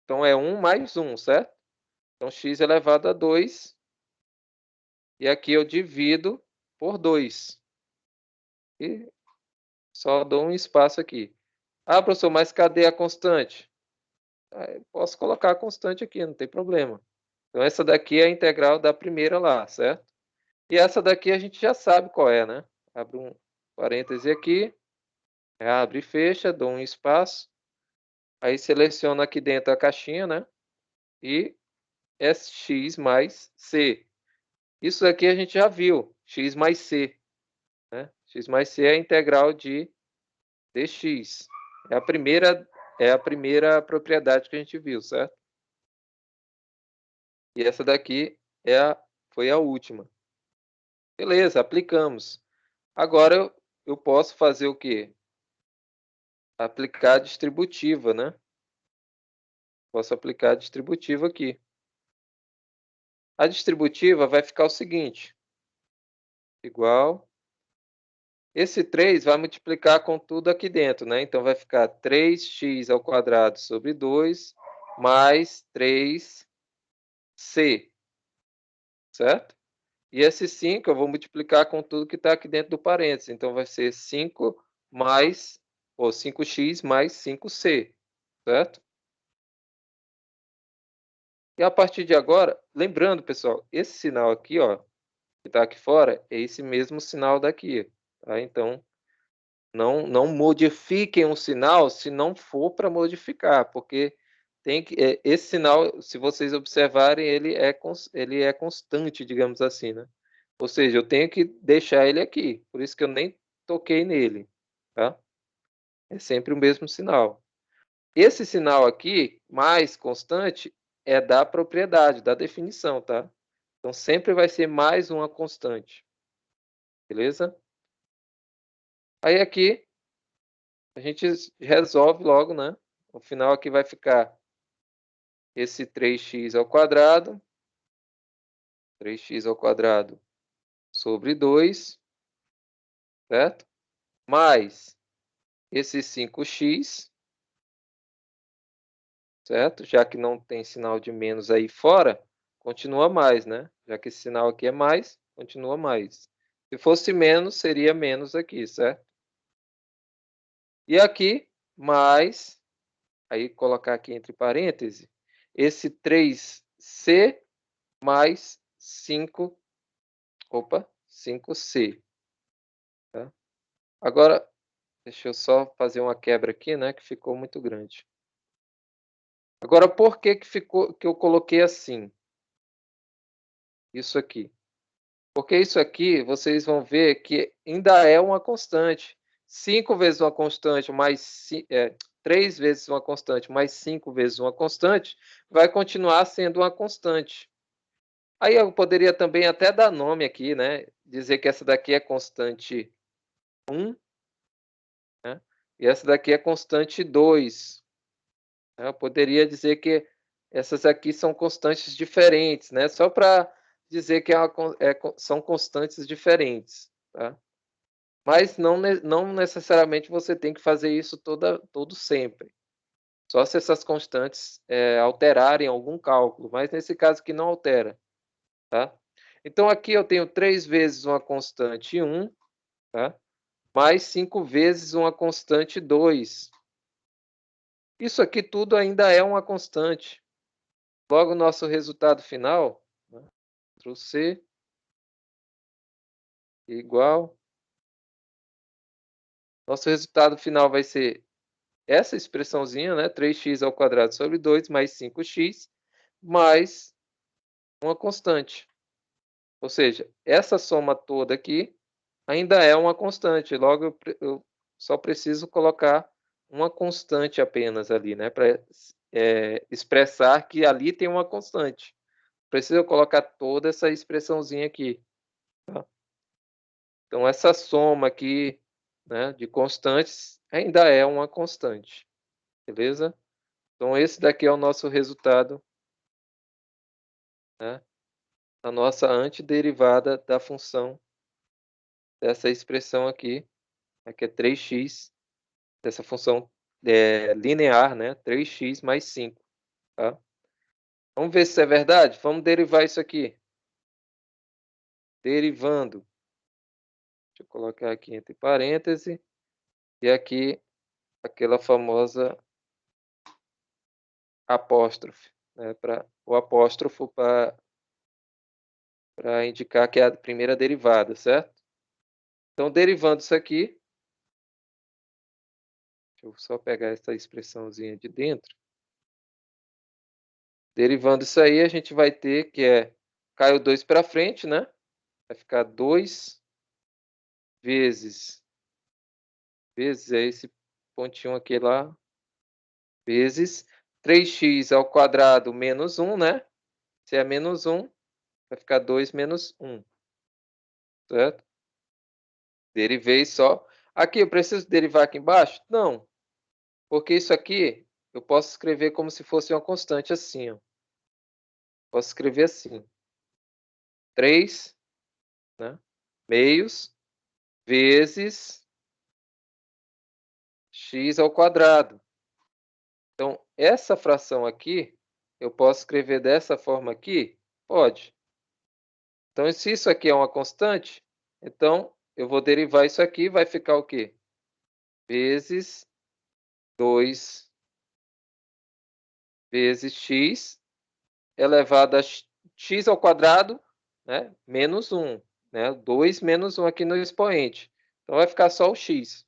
Então, é 1 mais 1, certo? Então, x elevado a 2. E aqui eu divido por 2. E só dou um espaço aqui. Ah, professor, mas cadê a constante? Eu posso colocar a constante aqui, não tem problema. Então, essa daqui é a integral da primeira lá, certo? E essa daqui a gente já sabe qual é, né? Abre um parêntese aqui, abre e fecha, dou um espaço. Aí seleciono aqui dentro a caixinha, né? E x mais c. Isso aqui a gente já viu, x mais c. Né? X mais c é a integral de dx. É a primeira propriedade que a gente viu, certo? E essa daqui foi a última. Beleza, aplicamos. Agora eu posso fazer o quê? Aplicar a distributiva, né? Posso aplicar a distributiva aqui. A distributiva vai ficar o seguinte. Igual. Esse 3 vai multiplicar com tudo aqui dentro, né? Então, vai ficar 3x ao quadrado sobre 2 mais 3c. Certo? E esse 5 eu vou multiplicar com tudo que está aqui dentro do parênteses. Então, vai ser 5 mais, ou 5x mais 5c. Certo? E a partir de agora, lembrando, pessoal, esse sinal aqui, ó, que está aqui fora, é esse mesmo sinal daqui. Tá? Então, não modifiquem um sinal se não for para modificar, porque esse sinal, se vocês observarem, ele é constante, digamos assim, né? Ou seja, eu tenho que deixar ele aqui, por isso que eu nem toquei nele, tá? É sempre o mesmo sinal. Esse sinal aqui, mais constante, é da propriedade, da definição, tá? Então, sempre vai ser mais uma constante. Beleza? Aí, aqui, a gente resolve logo, né? O final aqui vai ficar esse 3x ao quadrado. 3x ao quadrado sobre 2. Certo? Mais esse 5x. Certo? Já que não tem sinal de menos aí fora, continua mais, né? Já que esse sinal aqui é mais, continua mais. Se fosse menos, seria menos aqui, certo? E aqui, mais, aí colocar aqui entre parênteses, esse 3c mais 5c. Tá? Agora, deixa eu só fazer uma quebra aqui, né? Que ficou muito grande. Agora, por que que eu coloquei assim? Isso aqui. Porque isso aqui, vocês vão ver que ainda é uma constante. 5 vezes uma constante mais 3 vezes uma constante mais 5 vezes uma constante vai continuar sendo uma constante. Aí eu poderia também até dar nome aqui, né? Dizer que essa daqui é constante 1, né? E essa daqui é constante 2. Eu poderia dizer que essas aqui são constantes diferentes, né? Só para dizer que são constantes diferentes, tá? Mas não necessariamente você tem que fazer isso todo sempre. Só se essas constantes alterarem algum cálculo, mas nesse caso aqui não altera, tá? Então aqui eu tenho 3 vezes uma constante 1, tá? Mais 5 vezes uma constante 2. Isso aqui tudo ainda é uma constante. Logo, o nosso resultado final, né? Ctrl C, igual. Nosso resultado final vai ser essa expressãozinha, né? 3x² sobre 2 mais 5x, mais uma constante. Ou seja, essa soma toda aqui ainda é uma constante. Logo, eu só preciso colocar uma constante apenas ali, né? Para expressar que ali tem uma constante. Preciso colocar toda essa expressãozinha aqui. Tá? Então, essa soma aqui, né, de constantes ainda é uma constante. Beleza? Então, esse daqui é o nosso resultado, né, da nossa antiderivada da função dessa expressão aqui, que é 3x, dessa função linear, né, 3x mais 5. Tá? Vamos ver se isso é verdade? Vamos derivar isso aqui. Derivando. Deixa eu colocar aqui entre parênteses. E aqui, aquela famosa apóstrofe, né, o apóstrofo para indicar que é a primeira derivada, certo? Então, derivando isso aqui, deixa eu só pegar essa expressãozinha de dentro. Derivando isso aí, a gente vai ter que cai o 2 para frente, né? Vai ficar 2 vezes esse pontinho aqui lá, vezes 3x² menos 1, né? Se é menos 1, vai ficar 2 menos 1. Certo? Derivei só. Aqui, eu preciso derivar aqui embaixo? Não. Porque isso aqui, eu posso escrever como se fosse uma constante assim. Ó. Posso escrever assim. 3, né, meios vezes x². Então, essa fração aqui, eu posso escrever dessa forma aqui? Pode. Então, se isso aqui é uma constante, então eu vou derivar isso aqui, vai ficar o quê? Vezes 2 vezes x elevado a x², né, menos 1. Né, 2 menos 1 aqui no expoente. Então, vai ficar só o x.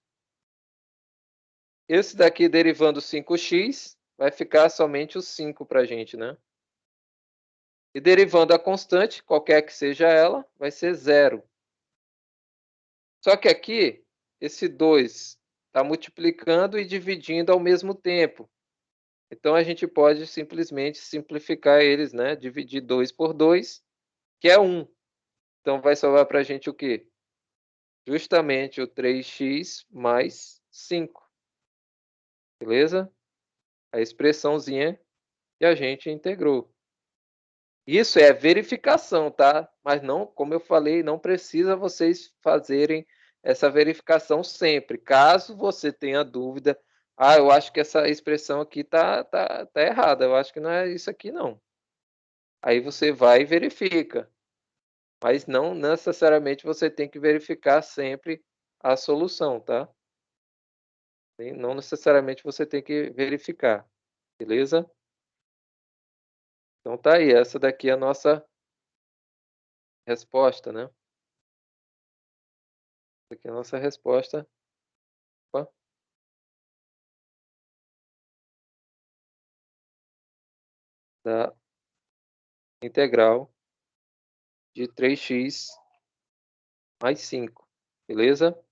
Esse daqui, derivando 5x, vai ficar somente o 5 para a gente, né? E derivando a constante, qualquer que seja ela, vai ser 0. Só que aqui, esse 2 está multiplicando e dividindo ao mesmo tempo. Então, a gente pode simplesmente simplificar eles, né? Dividir 2 por 2, que é 1. Então, vai sobrar para a gente o quê? Justamente o 3x mais 5. Beleza? A expressãozinha que a gente integrou. Isso é verificação, tá? Mas não, como eu falei, não precisa vocês fazerem essa verificação sempre. Caso você tenha dúvida, eu acho que essa expressão aqui tá errada, eu acho que não é isso aqui não. Aí você vai e verifica. Mas não necessariamente você tem que verificar sempre a solução, tá? Não necessariamente você tem que verificar, beleza? Então tá aí, essa daqui é a nossa resposta, né? Essa aqui é a nossa resposta. Opa. Da integral de 3x mais 5, beleza?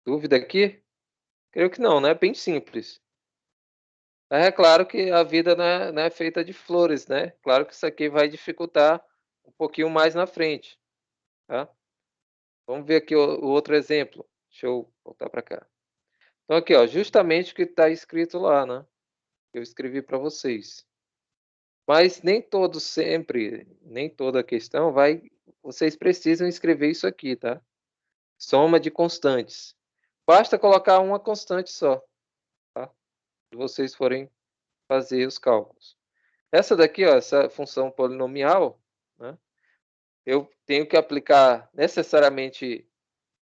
Dúvida aqui? Creio que não, né? Bem simples. É claro que a vida não é feita de flores, né? Claro que isso aqui vai dificultar um pouquinho mais na frente, tá? Vamos ver aqui o outro exemplo. Deixa eu voltar para cá. Então aqui, ó, justamente o que está escrito lá, né? Eu escrevi para vocês. Mas nem todo sempre, nem toda questão vocês precisam escrever isso aqui, tá? Soma de constantes. Basta colocar uma constante só, tá? Se vocês forem fazer os cálculos. Essa daqui, ó, essa função polinomial, né? Eu tenho que aplicar necessariamente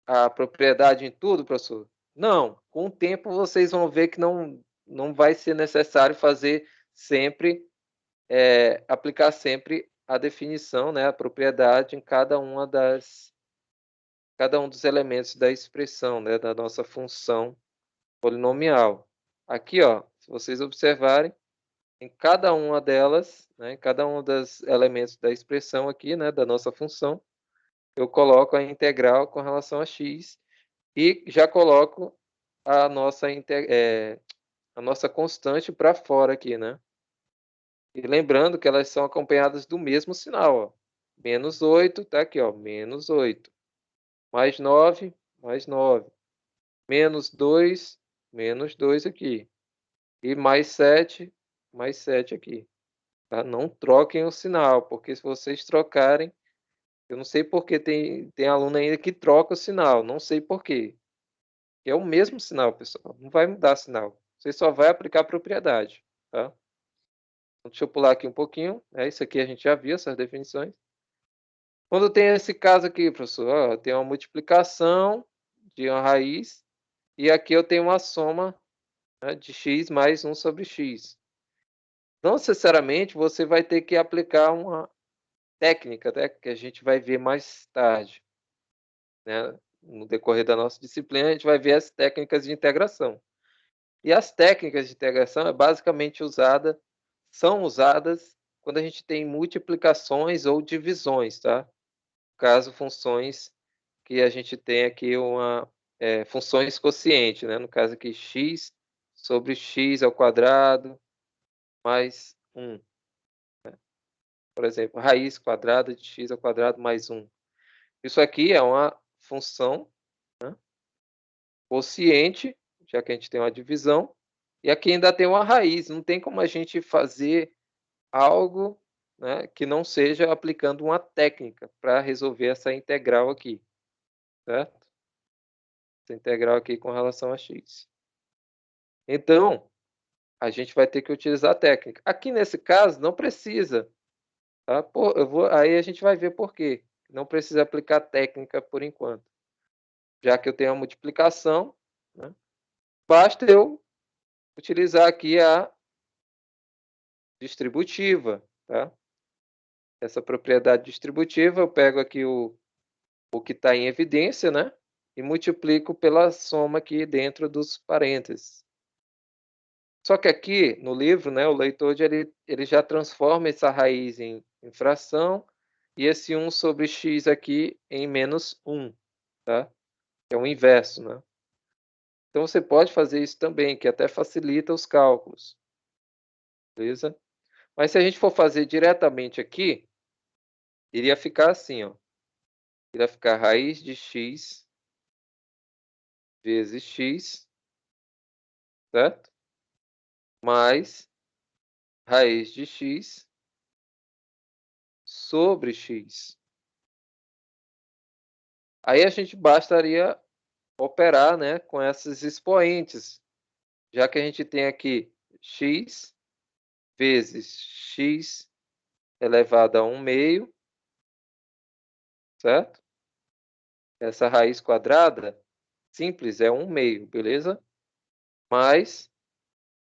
a propriedade em tudo, professor? Não. Com o tempo vocês vão ver que não vai ser necessário fazer sempre, aplicar sempre a definição, né, a propriedade em cada um dos elementos da expressão, né, da nossa função polinomial. Aqui, ó, se vocês observarem, em cada uma delas, né, em cada um dos elementos da expressão aqui, né, da nossa função, eu coloco a integral com relação a x e já coloco a nossa constante para fora aqui, né? E lembrando que elas são acompanhadas do mesmo sinal, ó. Menos 8, tá aqui, ó, menos 8. Mais 9, mais 9. Menos 2, menos 2 aqui. E mais 7 aqui. Tá? Não troquem o sinal, porque se vocês trocarem, eu não sei por que tem aluno ainda que troca o sinal, não sei por quê. É o mesmo sinal, pessoal, não vai mudar o sinal. Você só vai aplicar a propriedade, tá? Então, deixa eu pular aqui um pouquinho. Isso aqui a gente já viu, essas definições. Quando tem esse caso aqui, professor, ó, tem uma multiplicação de uma raiz e aqui eu tenho uma soma, né, de x mais 1 sobre x. Não necessariamente você vai ter que aplicar uma técnica, né, que a gente vai ver mais tarde, né? No decorrer da nossa disciplina, a gente vai ver as técnicas de integração. E as técnicas de integração são usadas quando a gente tem multiplicações ou divisões, tá? Caso funções que a gente tem aqui funções quocientes, né? No caso aqui, x sobre x ao quadrado mais 1. Né? Por exemplo, raiz quadrada de x ao quadrado mais 1. Isso aqui é uma função, né, quociente, já que a gente tem uma divisão, e aqui ainda tem uma raiz. Não tem como a gente fazer algo, né, que não seja aplicando uma técnica para resolver essa integral aqui, certo? Essa integral aqui com relação a x. Então, a gente vai ter que utilizar a técnica. Aqui nesse caso, não precisa. Tá? Aí a gente vai ver por quê. Não precisa aplicar técnica por enquanto. Já que eu tenho a multiplicação, né, basta eu utilizar aqui a distributiva. Tá? Essa propriedade distributiva, eu pego aqui o que está em evidência, né? E multiplico pela soma aqui dentro dos parênteses. Só que aqui no livro, né, o leitor ele já transforma essa raiz em fração e esse 1 sobre x aqui em menos 1, tá? É o inverso, né? Então você pode fazer isso também, que até facilita os cálculos. Beleza? Mas se a gente for fazer diretamente aqui, iria ficar assim, ó. Iria ficar raiz de x vezes x, certo? Mais raiz de x sobre x. Aí a gente bastaria operar, né, com esses expoentes, já que a gente tem aqui x vezes x elevado a 1 meio, certo? Essa raiz quadrada simples é 1 meio, beleza? Mas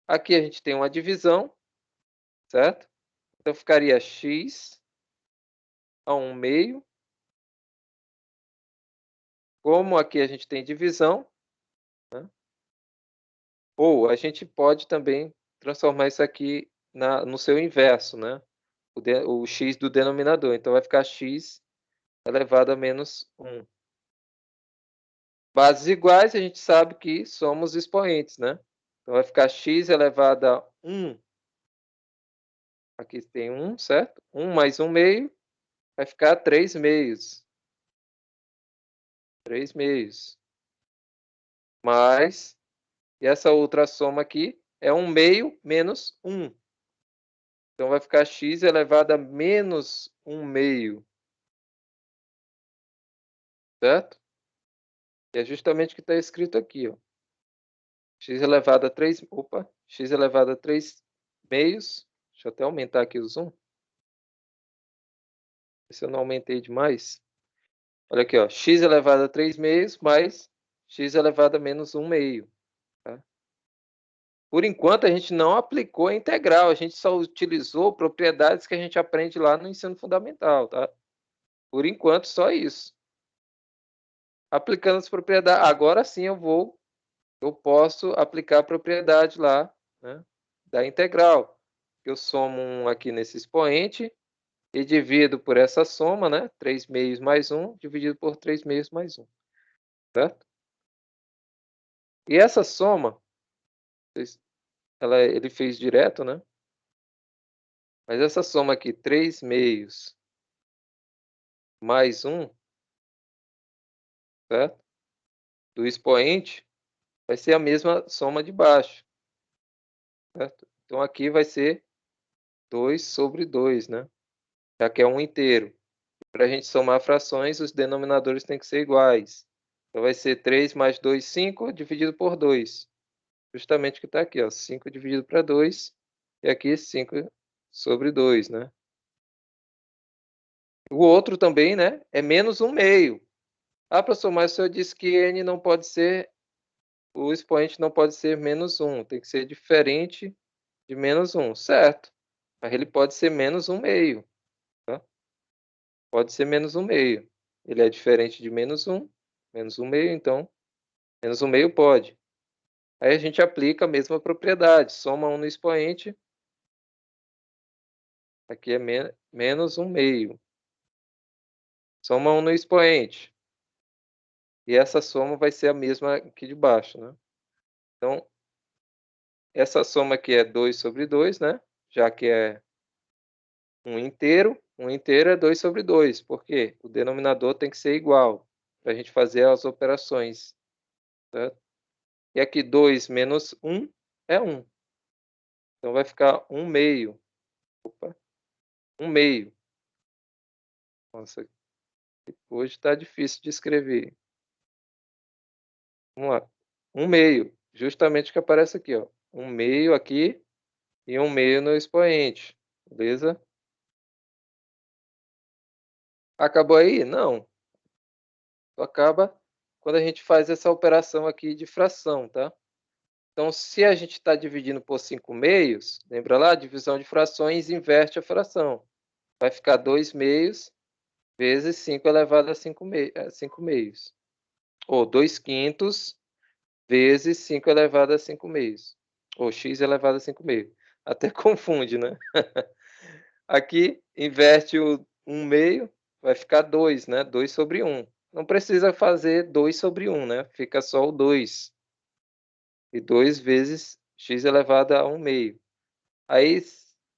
aqui a gente tem uma divisão, certo? Então ficaria x a 1 meio. Como aqui a gente tem divisão, né? Ou a gente pode também transformar isso aqui no seu inverso, né? O x do denominador. Então vai ficar x elevado a menos 1. Bases iguais, a gente sabe que somos expoentes, né? Então vai ficar x elevado a 1. Aqui tem 1, certo? 1 mais 1 meio vai ficar 3 meios. 3 meios. Mais, e essa outra soma aqui é 1 meio menos 1. Então vai ficar x elevado a menos 1 meio. Certo? E é justamente o que está escrito aqui, ó. X elevado a 3, x elevado a 3 meios. Deixa eu até aumentar aqui o zoom. Se eu não aumentei demais. Olha aqui, ó, x elevado a 3 meios mais x elevado a menos 1 meio. Tá? Por enquanto, a gente não aplicou a integral, a gente só utilizou propriedades que a gente aprende lá no ensino fundamental, tá? Por enquanto, só isso. Aplicando as propriedades, agora sim eu posso aplicar a propriedade lá, né, da integral. Eu somo 1 aqui nesse expoente e divido por essa soma, né, 3 meios mais 1, dividido por 3 meios mais 1, certo? E essa soma, ele fez direto, né? Mas essa soma aqui, 3 meios mais 1, certo? Do expoente, vai ser a mesma soma de baixo, certo? Então, aqui vai ser 2 sobre 2, né? Já que é um inteiro. Para a gente somar frações, os denominadores têm que ser iguais. Então, vai ser 3 mais 2, 5, dividido por 2. Justamente o que está aqui, ó, 5 dividido para 2, e aqui 5 sobre 2, né? O outro também, né, é menos 1 meio. Ah, professor, mas o senhor disse que n não pode ser, o expoente não pode ser menos 1, tem que ser diferente de menos 1, certo? Mas ele pode ser menos 1 meio, tá? Pode ser menos 1 meio. Ele é diferente de menos 1 meio, então, menos 1 meio pode. Aí a gente aplica a mesma propriedade, soma 1 no expoente, aqui é menos 1 meio. Soma 1 no expoente. E essa soma vai ser a mesma aqui de baixo, né? Então, essa soma aqui é 2 sobre 2, né? Já que é um inteiro é 2 sobre 2. Por quê? O denominador tem que ser igual para a gente fazer as operações, certo? E aqui 2 menos 1 é 1. Então, vai ficar 1 meio. Opa, 1 meio. Nossa, hoje está difícil de escrever. Vamos lá. 1 meio. Justamente o que aparece aqui, ó. 1 meio aqui e 1 meio no expoente. Beleza? Acabou aí? Não. Só acaba quando a gente faz essa operação aqui de fração, tá? Então, se a gente está dividindo por 5 meios, lembra lá? Divisão de frações inverte a fração. Vai ficar 2 meios vezes 5 elevado a 5 meios. Ou 2 quintos vezes 5 elevado a 5 meios. Ou x elevado a 5 meios. Até confunde, né? Aqui, inverte o 1 meio, vai ficar 2, né? 2 sobre 1. Não precisa fazer 2 sobre 1, né? Fica só o 2. E 2 vezes x elevado a 1 meio. Aí,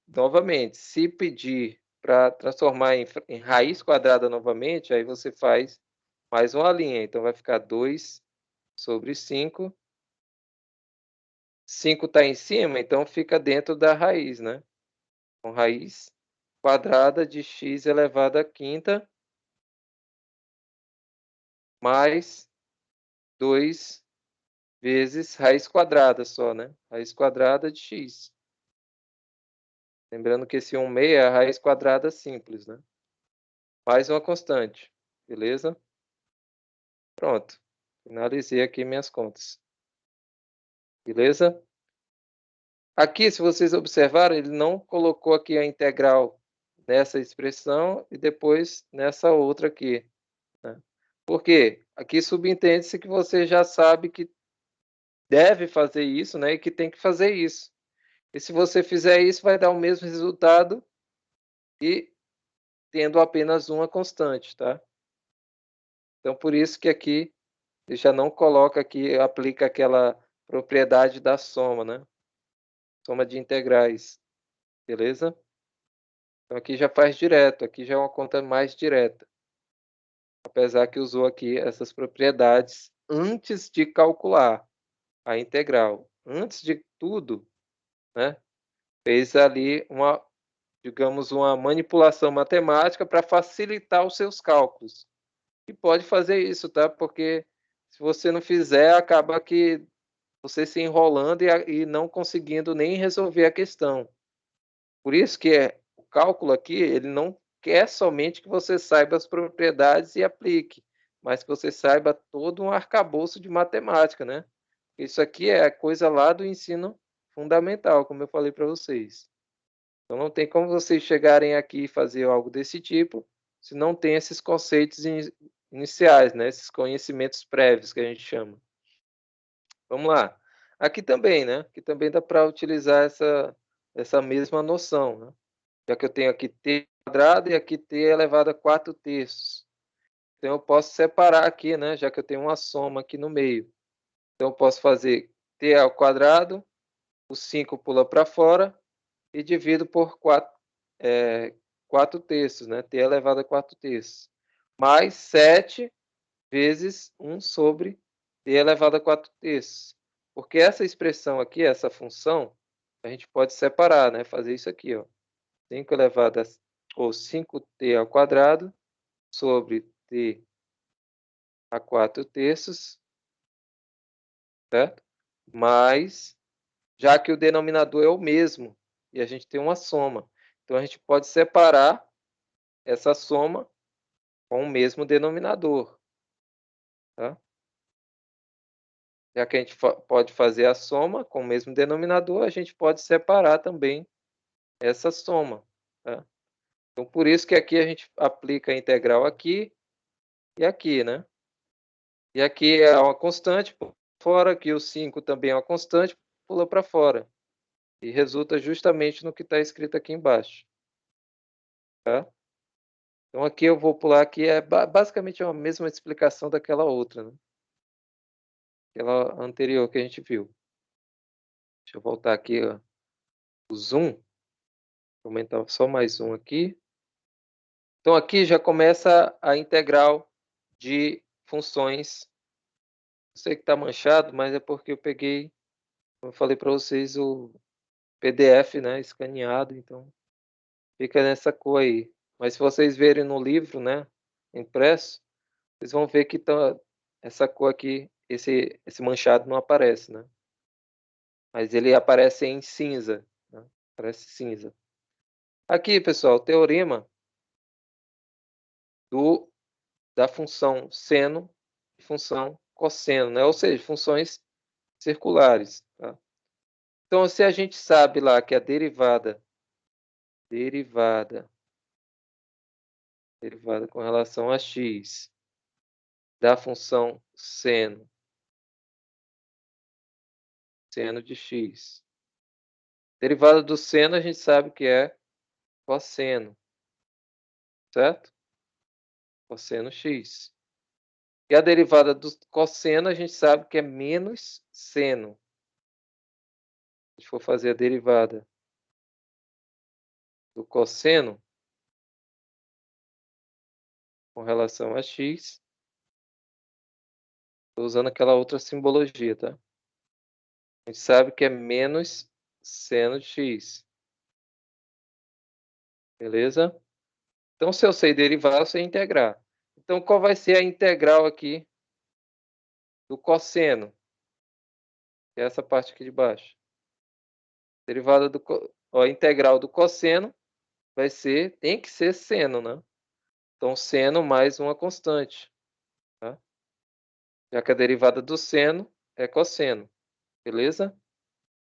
novamente, se pedir para transformar em raiz quadrada novamente, aí você faz mais uma linha. Então, vai ficar 2 sobre 5. 5 está em cima, então fica dentro da raiz, né? Então, raiz quadrada de x elevado à quinta mais 2 vezes raiz quadrada só, né? Raiz quadrada de x. Lembrando que esse 1 meio é a raiz quadrada simples, né? Mais uma constante, beleza? Pronto. Finalizei aqui minhas contas. Beleza? Aqui, se vocês observarem, ele não colocou aqui a integral nessa expressão e depois nessa outra aqui, né? Por quê? Aqui subentende-se que você já sabe que deve fazer isso, né? E que tem que fazer isso. E se você fizer isso, vai dar o mesmo resultado e tendo apenas uma constante, tá? Então, por isso que aqui ele já não coloca aqui, aplica aquela propriedade da soma, né? Soma de integrais, beleza? Então, aqui já faz direto, aqui já é uma conta mais direta. Apesar que usou aqui essas propriedades antes de calcular a integral. Antes de tudo, né? Fez ali uma, digamos, uma manipulação matemática para facilitar os seus cálculos. E pode fazer isso, tá? Porque se você não fizer, acaba que você se enrolando e não conseguindo nem resolver a questão. Por isso que o cálculo aqui, ele não quer somente que você saiba as propriedades e aplique, mas que você saiba todo um arcabouço de matemática, né? Isso aqui é coisa lá do ensino fundamental, como eu falei para vocês. Então, não tem como vocês chegarem aqui e fazer algo desse tipo se não tem esses conceitos iniciais, né? Esses conhecimentos prévios que a gente chama. Vamos lá. Aqui também, né? Aqui também dá para utilizar essa mesma noção, né? Já que eu tenho aqui t quadrado e aqui t elevado a 4/3. Então, eu posso separar aqui, né? Já que eu tenho uma soma aqui no meio. Então, eu posso fazer t ao quadrado, o 5 pula para fora e divido por 4/3, né? t elevado a 4/3. Mais 7 vezes 1 sobre t elevado a 4/3. Porque essa expressão aqui, essa função, a gente pode separar, né? Fazer isso aqui, ó. 5 elevado a, ou 5t ao quadrado sobre t a 4/3, certo? Mas, já que o denominador é o mesmo, e a gente tem uma soma, então a gente pode separar essa soma com o mesmo denominador, tá? Já que a gente pode fazer a soma com o mesmo denominador, a gente pode separar também essa soma, tá? Então, por isso que aqui a gente aplica a integral aqui e aqui, né? E aqui é uma constante por fora, aqui o 5 também é uma constante, pula para fora. E resulta justamente no que está escrito aqui embaixo, tá? Então, aqui eu vou pular aqui, basicamente a mesma explicação daquela outra, né? Aquela anterior que a gente viu. Deixa eu voltar aqui, ó, o zoom. Vou aumentar só mais um aqui. Então, aqui já começa a integral de funções. Eu sei que está manchado, mas é porque eu peguei, como eu falei para vocês, o PDF, né, escaneado, então fica nessa cor aí. Mas se vocês verem no livro, né, impresso, vocês vão ver que tá, essa cor aqui, esse manchado não aparece, né? Mas ele aparece em cinza, né? Aparece cinza. Aqui, pessoal, o teorema da função seno e função cosseno, né? Ou seja, funções circulares, tá? Então, se a gente sabe lá que a derivada com relação a x da função seno de x. Derivada do seno a gente sabe que é cosseno, certo? Cosseno x. E a derivada do cosseno a gente sabe que é menos seno. Se a gente for fazer a derivada do cosseno com relação a x, estou usando aquela outra simbologia, tá? A gente sabe que é menos seno de x. Beleza? Então, se eu sei derivar, eu sei integrar. Então, qual vai ser a integral aqui do cosseno? Que é essa parte aqui de baixo. Derivada a integral do cosseno vai ser, tem que ser seno, né? Então, seno mais uma constante, tá? Já que a derivada do seno é cosseno. Beleza?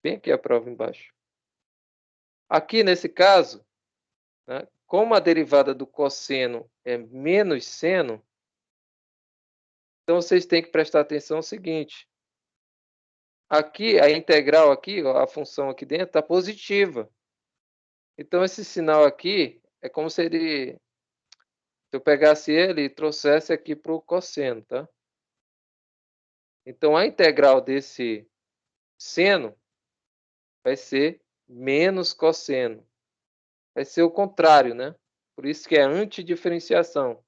Bem aqui a prova embaixo. Aqui, nesse caso, né, como a derivada do cosseno é menos seno, então vocês têm que prestar atenção no seguinte. Aqui, a integral aqui, a função aqui dentro, está positiva. Então, esse sinal aqui é como se eu pegasse ele e trouxesse aqui para o cosseno, tá? Então, a integral desse seno vai ser menos cosseno. Vai ser o contrário, né? Por isso que é antidiferenciação.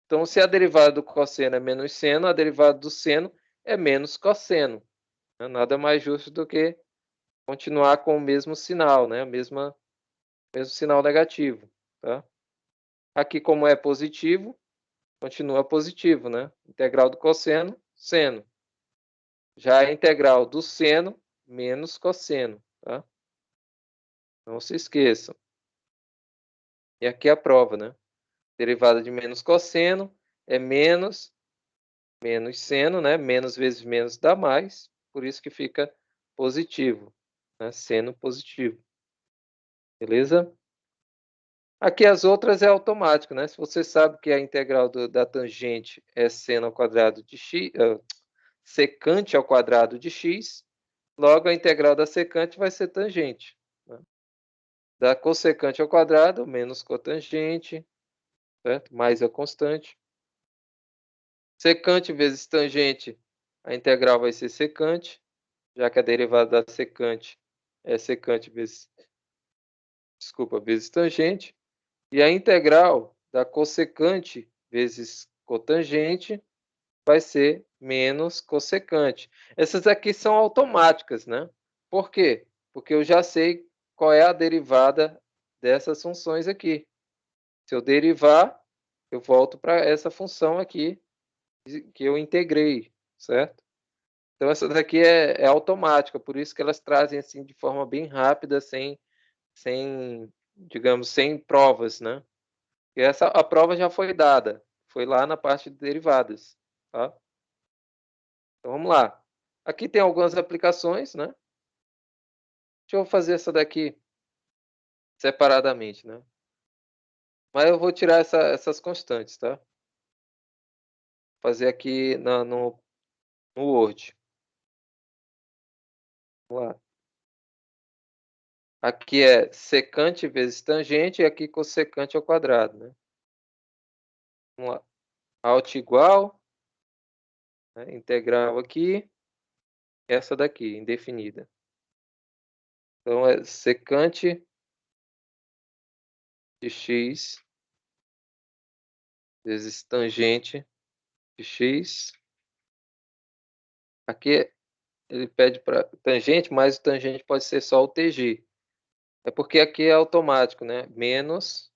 Então, se a derivada do cosseno é menos seno, a derivada do seno é menos cosseno. Nada mais justo do que continuar com o mesmo sinal, né? Mesmo sinal negativo, tá? Aqui, como é positivo, continua positivo, né? Integral do cosseno, seno. Já a integral do seno, menos cosseno, tá? Não se esqueçam. E aqui a prova, né? Derivada de menos cosseno é menos seno, né? Menos vezes menos dá mais, por isso que fica positivo. né, seno positivo. Beleza? Aqui as outras é automático, né? Se você sabe que a integral da tangente é seno ao quadrado de x, secante ao quadrado de x, logo a integral da secante vai ser tangente. Né? Da cossecante ao quadrado, menos cotangente, certo? Mais a constante. Secante vezes tangente, a integral vai ser secante, já que a derivada da secante é secante vezes tangente. E a integral da cossecante vezes cotangente vai ser menos cossecante. Essas aqui são automáticas, né? Por quê? Porque eu já sei qual é a derivada dessas funções aqui. Se eu derivar, eu volto para essa função aqui que eu integrei, certo? Então essa daqui é automática, por isso que elas trazem assim de forma bem rápida, sem digamos, sem provas, né? E a prova já foi dada, foi lá na parte de derivadas, tá? Então vamos lá. Aqui tem algumas aplicações, né? Deixa eu fazer essa daqui separadamente, né? Mas eu vou tirar essas constantes, tá? Vou fazer aqui no Word. Vamos lá. Aqui é secante vezes tangente e aqui cossecante ao quadrado, né? Vamos lá. Alt igual, né? Integral aqui, essa daqui, indefinida. Então é secante de x vezes tangente de x. Aqui ele pede para tangente, mas o tangente pode ser só o TG. É porque aqui é automático, né? Menos,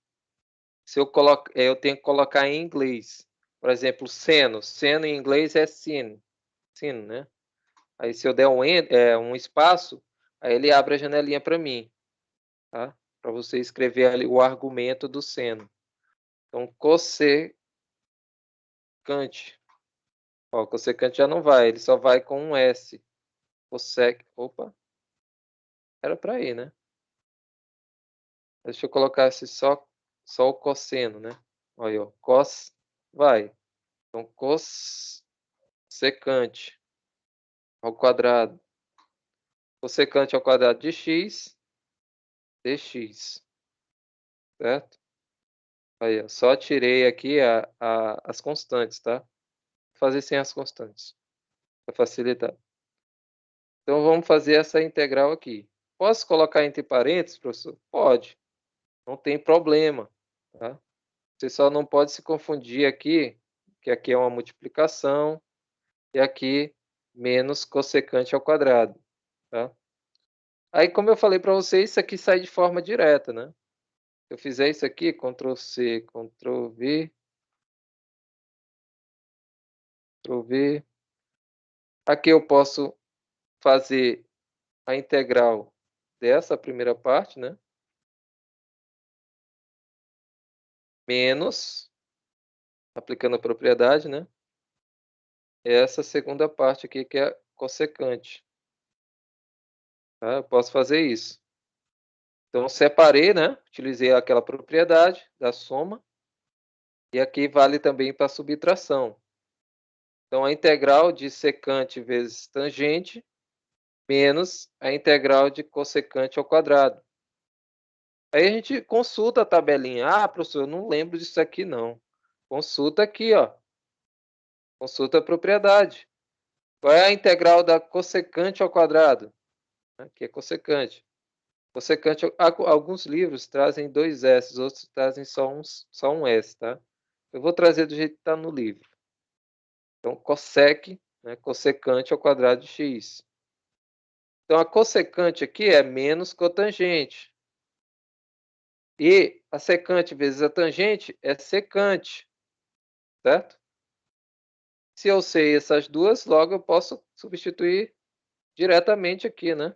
se eu coloco, eu tenho que colocar em inglês. Por exemplo, seno. Seno em inglês é sin, né? Aí se eu der um espaço, aí ele abre a janelinha para mim, tá? Para você escrever ali o argumento do seno. Então, cossecante. Ó, cossecante já não vai, ele só vai com um S. Opa, era para ir, né? Deixa eu colocar esse só o cosseno, né? Olha, ó, cos, vai. Então, cossecante ao quadrado. Cossecante ao quadrado de x, dx. Certo? Aí, ó, só tirei aqui as constantes, tá? Vou fazer sem as constantes, para facilitar. Então, vamos fazer essa integral aqui. Posso colocar entre parênteses, professor? Pode. Não tem problema, tá? Você só não pode se confundir aqui, que aqui é uma multiplicação e aqui menos cossecante ao quadrado, tá? Aí, como eu falei para vocês, isso aqui sai de forma direta, né? Se eu fizer isso aqui, Ctrl C, Ctrl V, Ctrl V. Aqui eu posso fazer a integral dessa primeira parte, né? Menos, aplicando a propriedade, né? Essa segunda parte aqui, que é cossecante. Tá? Eu posso fazer isso. Então, separei, né? Utilizei aquela propriedade da soma. E aqui vale também para subtração. Então, a integral de secante vezes tangente menos a integral de cossecante ao quadrado. Aí a gente consulta a tabelinha. Ah, professor, eu não lembro disso aqui, não. Consulta aqui, ó. Consulta a propriedade. Qual é a integral da cossecante ao quadrado? Aqui é cossecante. Cossecante, alguns livros trazem 2 S, outros trazem só um S, tá? Eu vou trazer do jeito que está no livro. Então, cossec, né, cossecante ao quadrado de x. Então, a cossecante aqui é menos cotangente. E a secante vezes a tangente é secante, certo? Se eu sei essas duas, logo eu posso substituir diretamente aqui, né?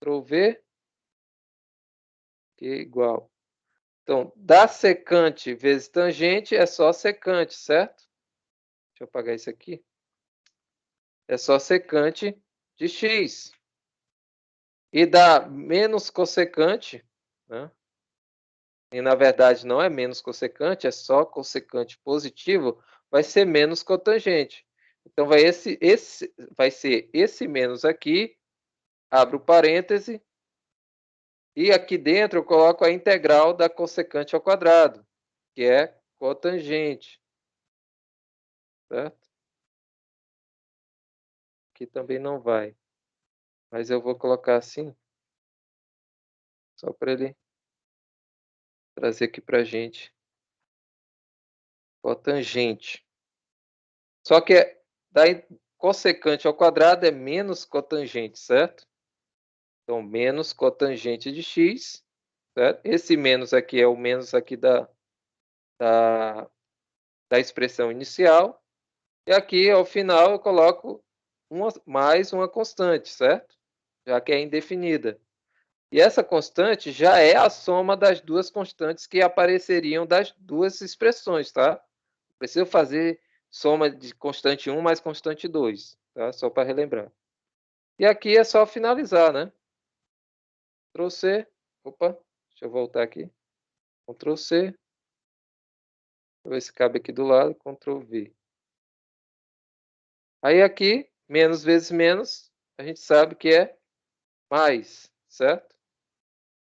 Ctrl V, que é igual. Então, da secante vezes tangente é só secante, certo? Deixa eu apagar isso aqui. É só secante de x. E dá menos cossecante, né? E na verdade não é menos cossecante, é só cossecante positivo, vai ser menos cotangente. Então vai ser esse menos aqui, abro parêntese, e aqui dentro eu coloco a integral da cossecante ao quadrado, que é cotangente. Certo? Aqui também não vai. Mas eu vou colocar assim, só para ele trazer aqui para a gente. Cotangente. Só que da cossecante ao quadrado é menos cotangente, certo? Então, menos cotangente de x, certo? Esse menos aqui é o menos aqui da expressão inicial. E aqui, ao final, eu coloco mais uma constante, certo? Já que é indefinida. E essa constante já é a soma das duas constantes que apareceriam das duas expressões, tá? Preciso fazer soma de constante 1 mais constante 2, tá? Só para relembrar. E aqui é só finalizar, né? Ctrl C. Opa, deixa eu voltar aqui. Ctrl C. Deixa eu ver se cabe aqui do lado. Ctrl V. Aí aqui, menos vezes menos, a gente sabe que é mais, certo?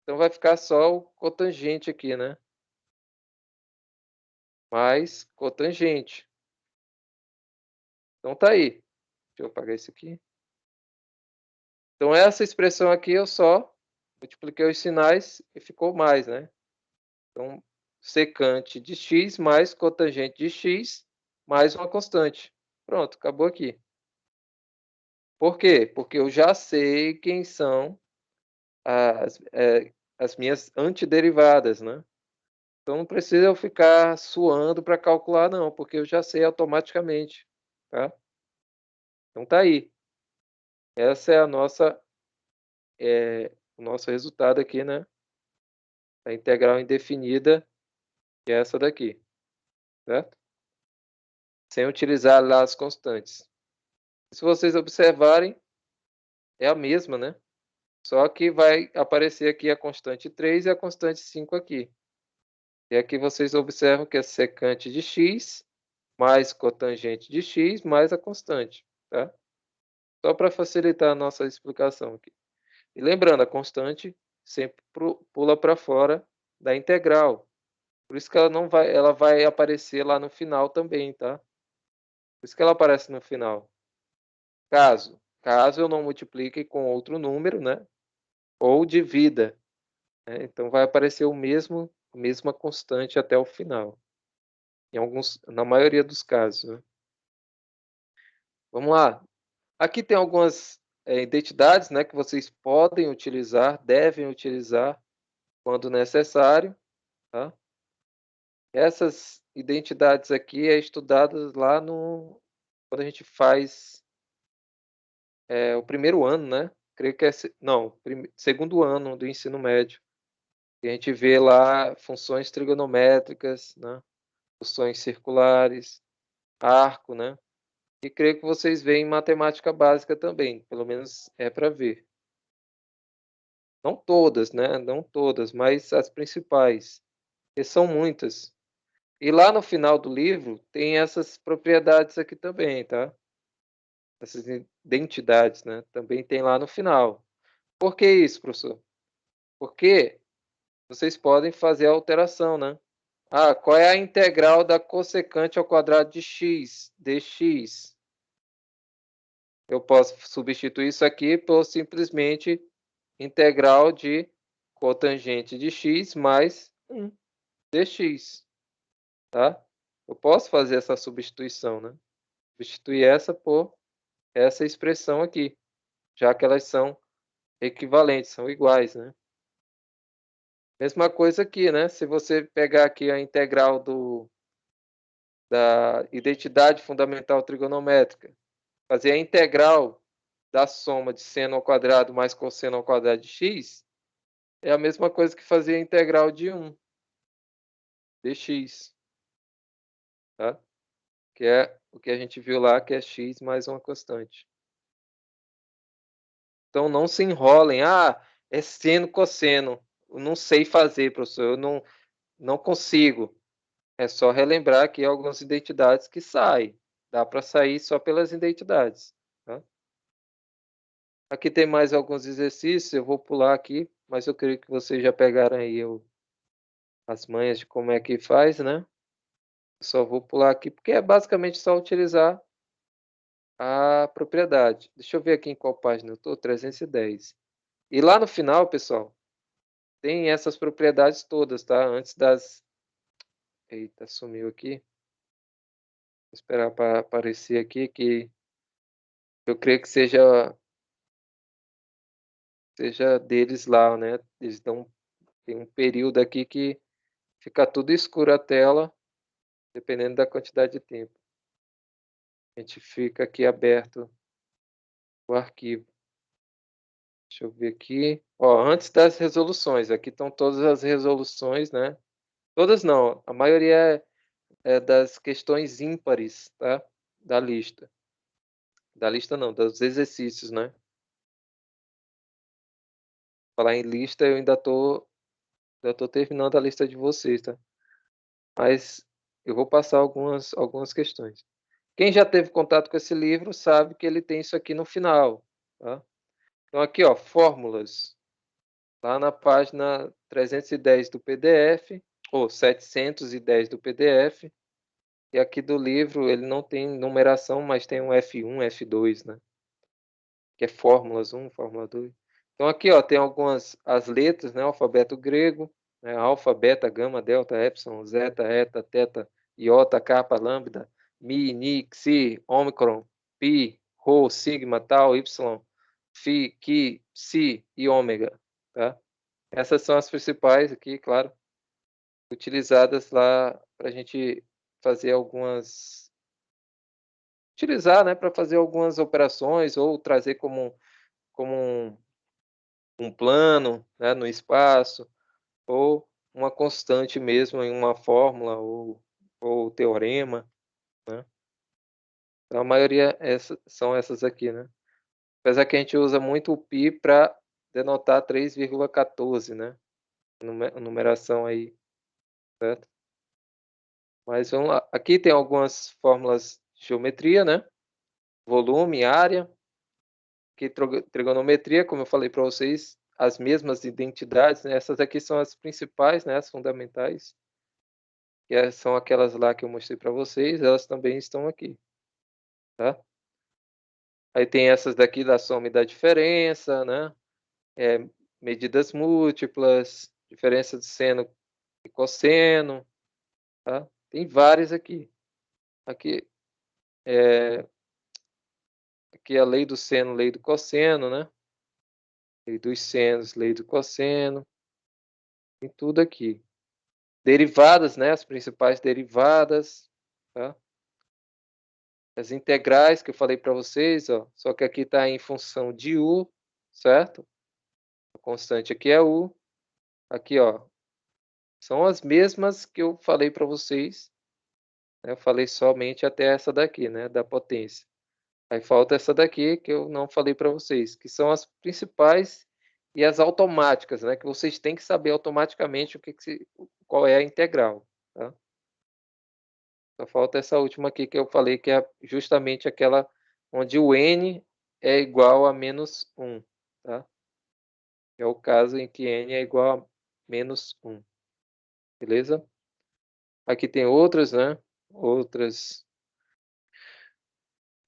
Então vai ficar só o cotangente aqui, né? Mais cotangente. Então tá aí. Deixa eu apagar isso aqui. Então essa expressão aqui eu só multipliquei os sinais e ficou mais, né? Então, secante de x mais cotangente de x mais uma constante. Pronto, acabou aqui. Por quê? Porque eu já sei quem são as minhas antiderivadas, né? Então não precisa eu ficar suando para calcular, não, porque eu já sei automaticamente, tá? Então tá aí. Essa é o nosso resultado aqui, né? A integral indefinida, que é essa daqui, certo? Sem utilizar lá as constantes. Se vocês observarem, é a mesma, né? Só que vai aparecer aqui a constante 3 e a constante 5 aqui. E aqui vocês observam que é secante de x mais cotangente de x mais a constante, tá? Só para facilitar a nossa explicação aqui. E lembrando, a constante sempre pula para fora da integral. Por isso que ela vai aparecer lá no final também, tá? Por isso que ela aparece no final. Caso eu não multiplique com outro número, né? Ou divida, né? Então vai aparecer a mesma constante até o final. Na maioria dos casos, né? Vamos lá. Aqui tem algumas identidades, né, que vocês podem utilizar, devem utilizar quando necessário, tá? Essas identidades aqui é estudadas lá quando a gente faz o primeiro ano, né? Creio que segundo ano do ensino médio. E a gente vê lá funções trigonométricas, né? Funções circulares, arco, né? E creio que vocês veem matemática básica também, pelo menos é para ver. Não todas, né? Não todas, mas as principais. E são muitas. E lá no final do livro tem essas propriedades aqui também, tá? Essas identidades, né? Também tem lá no final. Por que isso, professor? Porque vocês podem fazer a alteração, né? Ah, qual é a integral da cossecante ao quadrado de x, dx? Eu posso substituir isso aqui por simplesmente integral de cotangente de x mais 1 dx, tá? Eu posso fazer essa substituição, né? Substituir essa por essa expressão aqui, já que elas são equivalentes, são iguais, né? Mesma coisa aqui, né? Se você pegar aqui a integral da identidade fundamental trigonométrica, fazer a integral da soma de seno ao quadrado mais cosseno ao quadrado de x, é a mesma coisa que fazer a integral de 1 dx, tá? Que é o que a gente viu lá, que é x mais uma constante. Então, não se enrolem. É seno, cosseno. Eu não sei fazer, professor. Eu não consigo. É só relembrar aqui algumas identidades que saem. Dá para sair só pelas identidades. Tá? Aqui tem mais alguns exercícios. Eu vou pular aqui, mas eu creio que vocês já pegaram aí as manhas de como é que faz, né? Eu só vou pular aqui, porque é basicamente só utilizar a propriedade. Deixa eu ver aqui em qual página eu estou. 310. E lá no final, pessoal, tem essas propriedades todas, tá? Antes das... Eita, sumiu aqui. Vou esperar para aparecer aqui, que eu creio que seja deles lá, né? Eles tem um período aqui que fica tudo escuro a tela, dependendo da quantidade de tempo. A gente fica aqui aberto o arquivo. Deixa eu ver aqui. Ó, antes das resoluções, aqui estão todas as resoluções, né? Todas não, a maioria é das questões ímpares, tá? Da lista. Da lista não, dos exercícios, né? Falar em lista, eu ainda tô terminando a lista de vocês, tá? Mas eu vou passar algumas questões. Quem já teve contato com esse livro sabe que ele tem isso aqui no final, tá? Então aqui, ó, fórmulas. Lá na página 310 do PDF, ou 710 do PDF. E aqui do livro, ele não tem numeração, mas tem um F1, F2, né? Que é fórmulas 1, fórmula 2. Então aqui, ó, tem as letras, né? Alfabeto grego, né? Alfa, beta, gama, delta, epsilon, zeta, eta, teta, iota, kappa, lambda, mi, ni, xi, ômicron, pi, rho, sigma, tau, y, phi, chi, psi e ômega, tá? Essas são as principais aqui, claro, utilizadas lá para a gente fazer utilizar, né, para fazer algumas operações ou trazer como um plano, né, no espaço, ou uma constante mesmo em uma fórmula ou teorema, né? Então, a maioria são essas aqui, né? Apesar que a gente usa muito o pi para denotar 3,14, né? Numeração aí, certo? Mas vamos lá. Aqui tem algumas fórmulas de geometria, né? Volume, área. Aqui trigonometria, como eu falei para vocês, as mesmas identidades, né? Essas aqui são as principais, né? As fundamentais. Que são aquelas lá que eu mostrei para vocês, elas também estão aqui, tá? Aí tem essas daqui da soma e da diferença, né? Medidas múltiplas, diferença de seno e cosseno, tá? Tem várias aqui. Aqui aqui é a lei do seno, lei do cosseno, né? Lei dos senos, lei do cosseno. Tem tudo aqui. Derivadas, né? As principais derivadas, tá? As integrais que eu falei para vocês, ó, só que aqui está em função de u, certo? A constante aqui é u. Aqui, ó, são as mesmas que eu falei para vocês. Né? Eu falei somente até essa daqui, né? Da potência. Aí falta essa daqui que eu não falei para vocês, que são as principais e as automáticas, né? Que vocês têm que saber automaticamente qual é a integral, tá? Só falta essa última aqui que eu falei, que é justamente aquela onde o n é igual a menos 1, tá? É o caso em que n é igual a menos 1, beleza? Aqui tem outras, né? Outras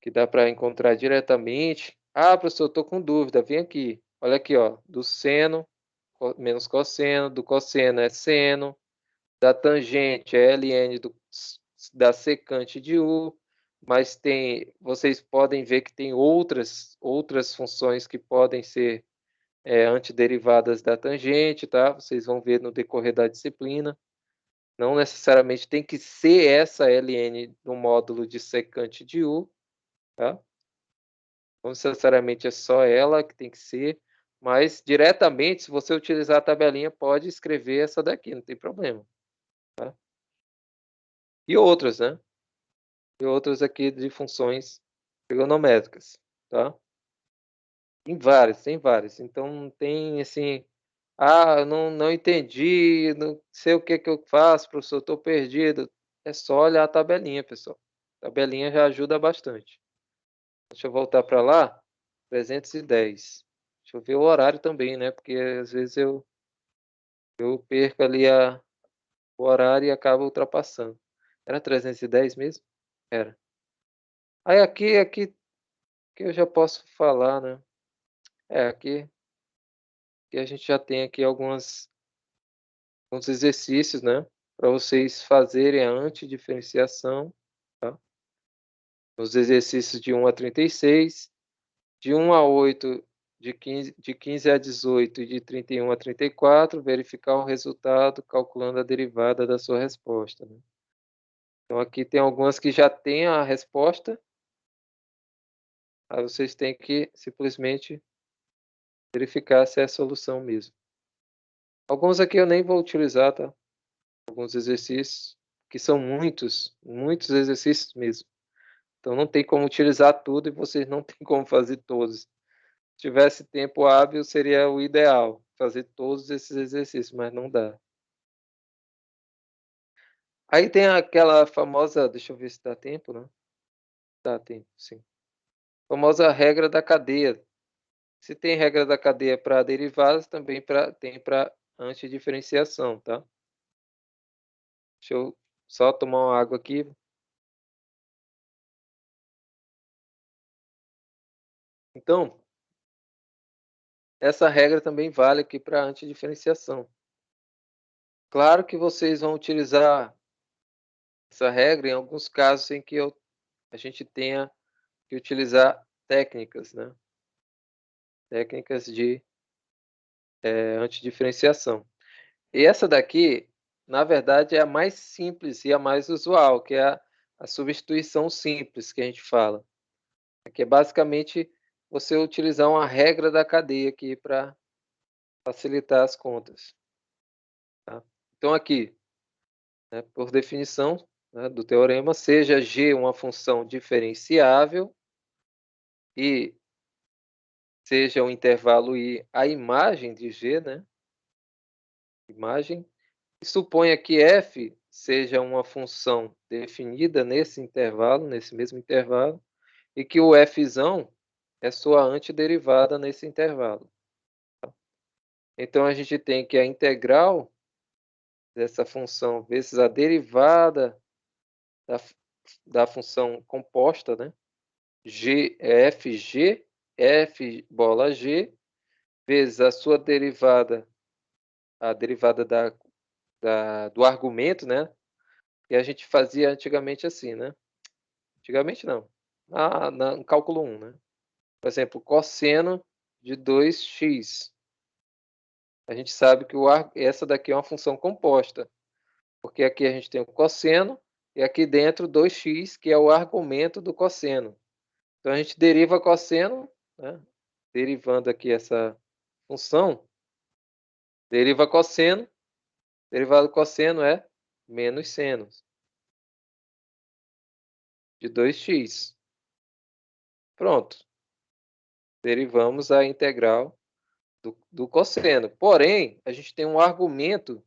que dá para encontrar diretamente. Ah, professor, eu estou com dúvida, vem aqui. Olha aqui, ó, do seno menos cosseno, do cosseno é seno, da tangente é ln da secante de u, mas vocês podem ver que tem outras funções que podem ser antiderivadas da tangente, tá? Vocês vão ver no decorrer da disciplina. Não necessariamente tem que ser essa ln no módulo de secante de u, tá? Não necessariamente é só ela que tem que ser, mas diretamente, se você utilizar a tabelinha, pode escrever essa daqui, não tem problema. Tá? E outras, né? E outras aqui de funções trigonométricas, tá? Tem várias. Então não tem assim, eu não entendi, não sei o que eu faço, professor, estou perdido. É só olhar a tabelinha, pessoal. A tabelinha já ajuda bastante. Deixa eu voltar para lá. 310. Deixa eu ver o horário também, né? Porque às vezes eu perco ali o horário e acabo ultrapassando. Era 310 mesmo? Era. Aí aqui que eu já posso falar, né? Aqui que a gente já tem aqui alguns exercícios, né? Para vocês fazerem a antidiferenciação, tá? Os exercícios de 1 a 36, de 1 a 8, de 15 a 18 e de 31 a 34, verificar o resultado calculando a derivada da sua resposta, né? Então aqui tem algumas que já têm a resposta, aí vocês têm que simplesmente verificar se é a solução mesmo. Alguns aqui eu nem vou utilizar, tá? Alguns exercícios, que são muitos exercícios mesmo. Então não tem como utilizar tudo e vocês não tem como fazer todos. Se tivesse tempo hábil, seria o ideal, fazer todos esses exercícios, mas não dá. Aí tem aquela famosa, deixa eu ver se dá tempo, né? Dá tempo, sim. Famosa regra da cadeia. Se tem regra da cadeia para derivadas, também tem para antidiferenciação, tá? Deixa eu só tomar uma água aqui. Então, essa regra também vale aqui para antidiferenciação. Claro que vocês vão utilizar essa regra em alguns casos em que a gente tenha que utilizar técnicas, né? Técnicas de antidiferenciação. E essa daqui, na verdade, é a mais simples e a mais usual, que é a substituição simples que a gente fala. Que é basicamente você utilizar uma regra da cadeia aqui para facilitar as contas. Tá? Então aqui, né, por definição, né, do teorema, seja G uma função diferenciável e seja o intervalo I a imagem de G, né? Imagem. E suponha que F seja uma função definida nesse intervalo, nesse mesmo intervalo, e que o Fzão é sua antiderivada nesse intervalo. Então a gente tem que a integral dessa função vezes a derivada da função composta, né? G é Fg, F bola G, vezes a sua derivada, a derivada do argumento, né? E a gente fazia antigamente assim, né? Antigamente não, no cálculo 1, né? Por exemplo, cosseno de 2x. A gente sabe que essa daqui é uma função composta, porque aqui a gente tem o cosseno e aqui dentro 2x, que é o argumento do cosseno. Então a gente deriva cosseno, né? Derivando aqui essa função, deriva cosseno, derivado cosseno é menos seno de 2x. Pronto. Derivamos a integral do cosseno. Porém, a gente tem um argumento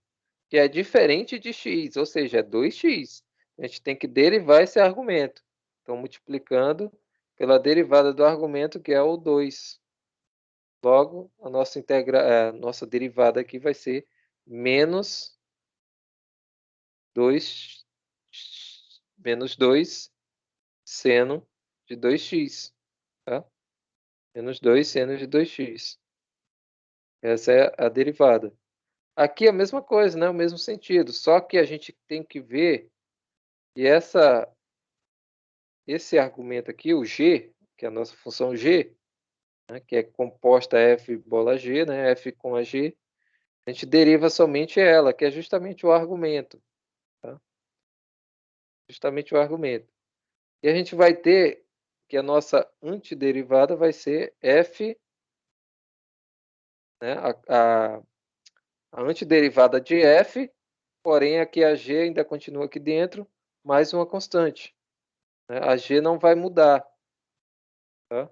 que é diferente de x, ou seja, é 2x. A gente tem que derivar esse argumento. Então, multiplicando pela derivada do argumento, que é o 2. Logo, a nossa derivada aqui vai ser menos 2 seno de 2x. Tá? Menos 2 seno de 2x. Essa é a derivada. Aqui é a mesma coisa, né? O mesmo sentido. Só que a gente tem que ver que esse argumento aqui, o g, que é a nossa função g, né, que é composta f bola g, né, f com a g, a gente deriva somente ela, que é justamente o argumento. Tá? Justamente o argumento. E a gente vai ter que a nossa antiderivada vai ser f, né, a antiderivada de f, porém aqui a g ainda continua aqui dentro, mais uma constante. Né? A g não vai mudar. Tá?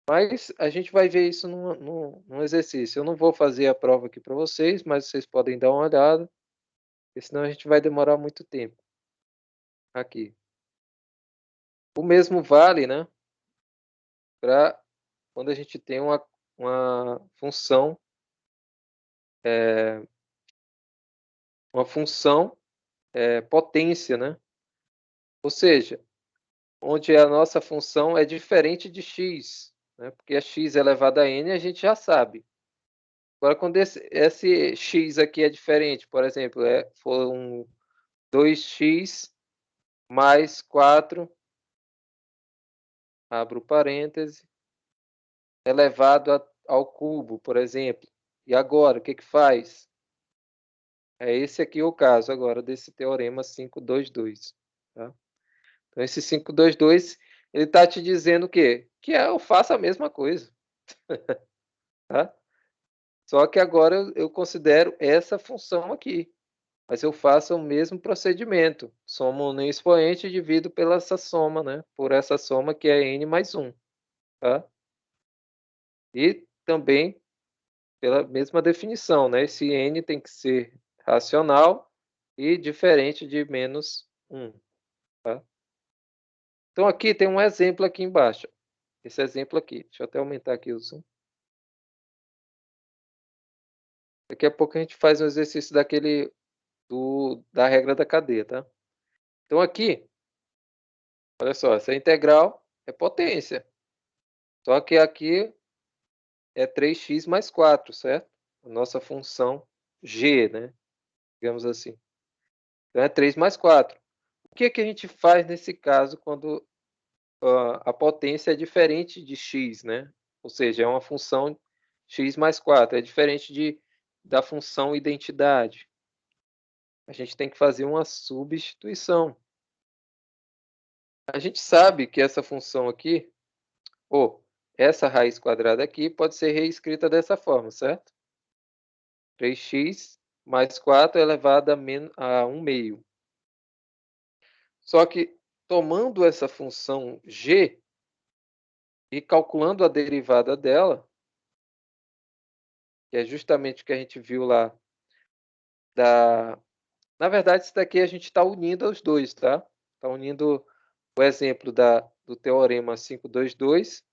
Mas a gente vai ver isso num exercício. Eu não vou fazer a prova aqui para vocês, mas vocês podem dar uma olhada, porque senão a gente vai demorar muito tempo aqui. O mesmo vale, né, para quando a gente tem uma função, potência, né? Ou seja, onde a nossa função é diferente de x, né? Porque a x elevado a n a gente já sabe. Agora, quando esse x aqui é diferente, por exemplo, for um 2x mais 4, abro parêntese, elevado ao cubo, por exemplo. E agora, o que faz? É esse aqui o caso agora desse teorema 522. Tá? Então, esse 522, ele está te dizendo o quê? Que eu faço a mesma coisa. Tá? Só que agora eu considero essa função aqui. Mas eu faço o mesmo procedimento. Somo no expoente e divido pela essa soma, né? Por essa soma que é n mais 1. Tá? E também pela mesma definição, né? Esse n tem que ser racional e diferente de menos 1. Tá? Então, aqui tem um exemplo aqui embaixo. Esse exemplo aqui. Deixa eu até aumentar aqui o zoom. Daqui a pouco a gente faz um exercício da regra da cadeia, tá? Então, aqui, olha só, essa integral é potência. Só que aqui é 3x mais 4, certo? A nossa função g, né? Digamos assim. Então, é 3 mais 4. O que a gente faz nesse caso quando a potência é diferente de x, né? Ou seja, é uma função x mais 4. É diferente da função identidade. A gente tem que fazer uma substituição. A gente sabe que essa função aqui, ou essa raiz quadrada aqui, pode ser reescrita dessa forma, certo? 3x mais 4 elevado a 1 meio. Só que, tomando essa função g e calculando a derivada dela, que é justamente o que a gente viu lá, na verdade, isso daqui a gente está unindo os dois, tá? Está unindo o exemplo do teorema 522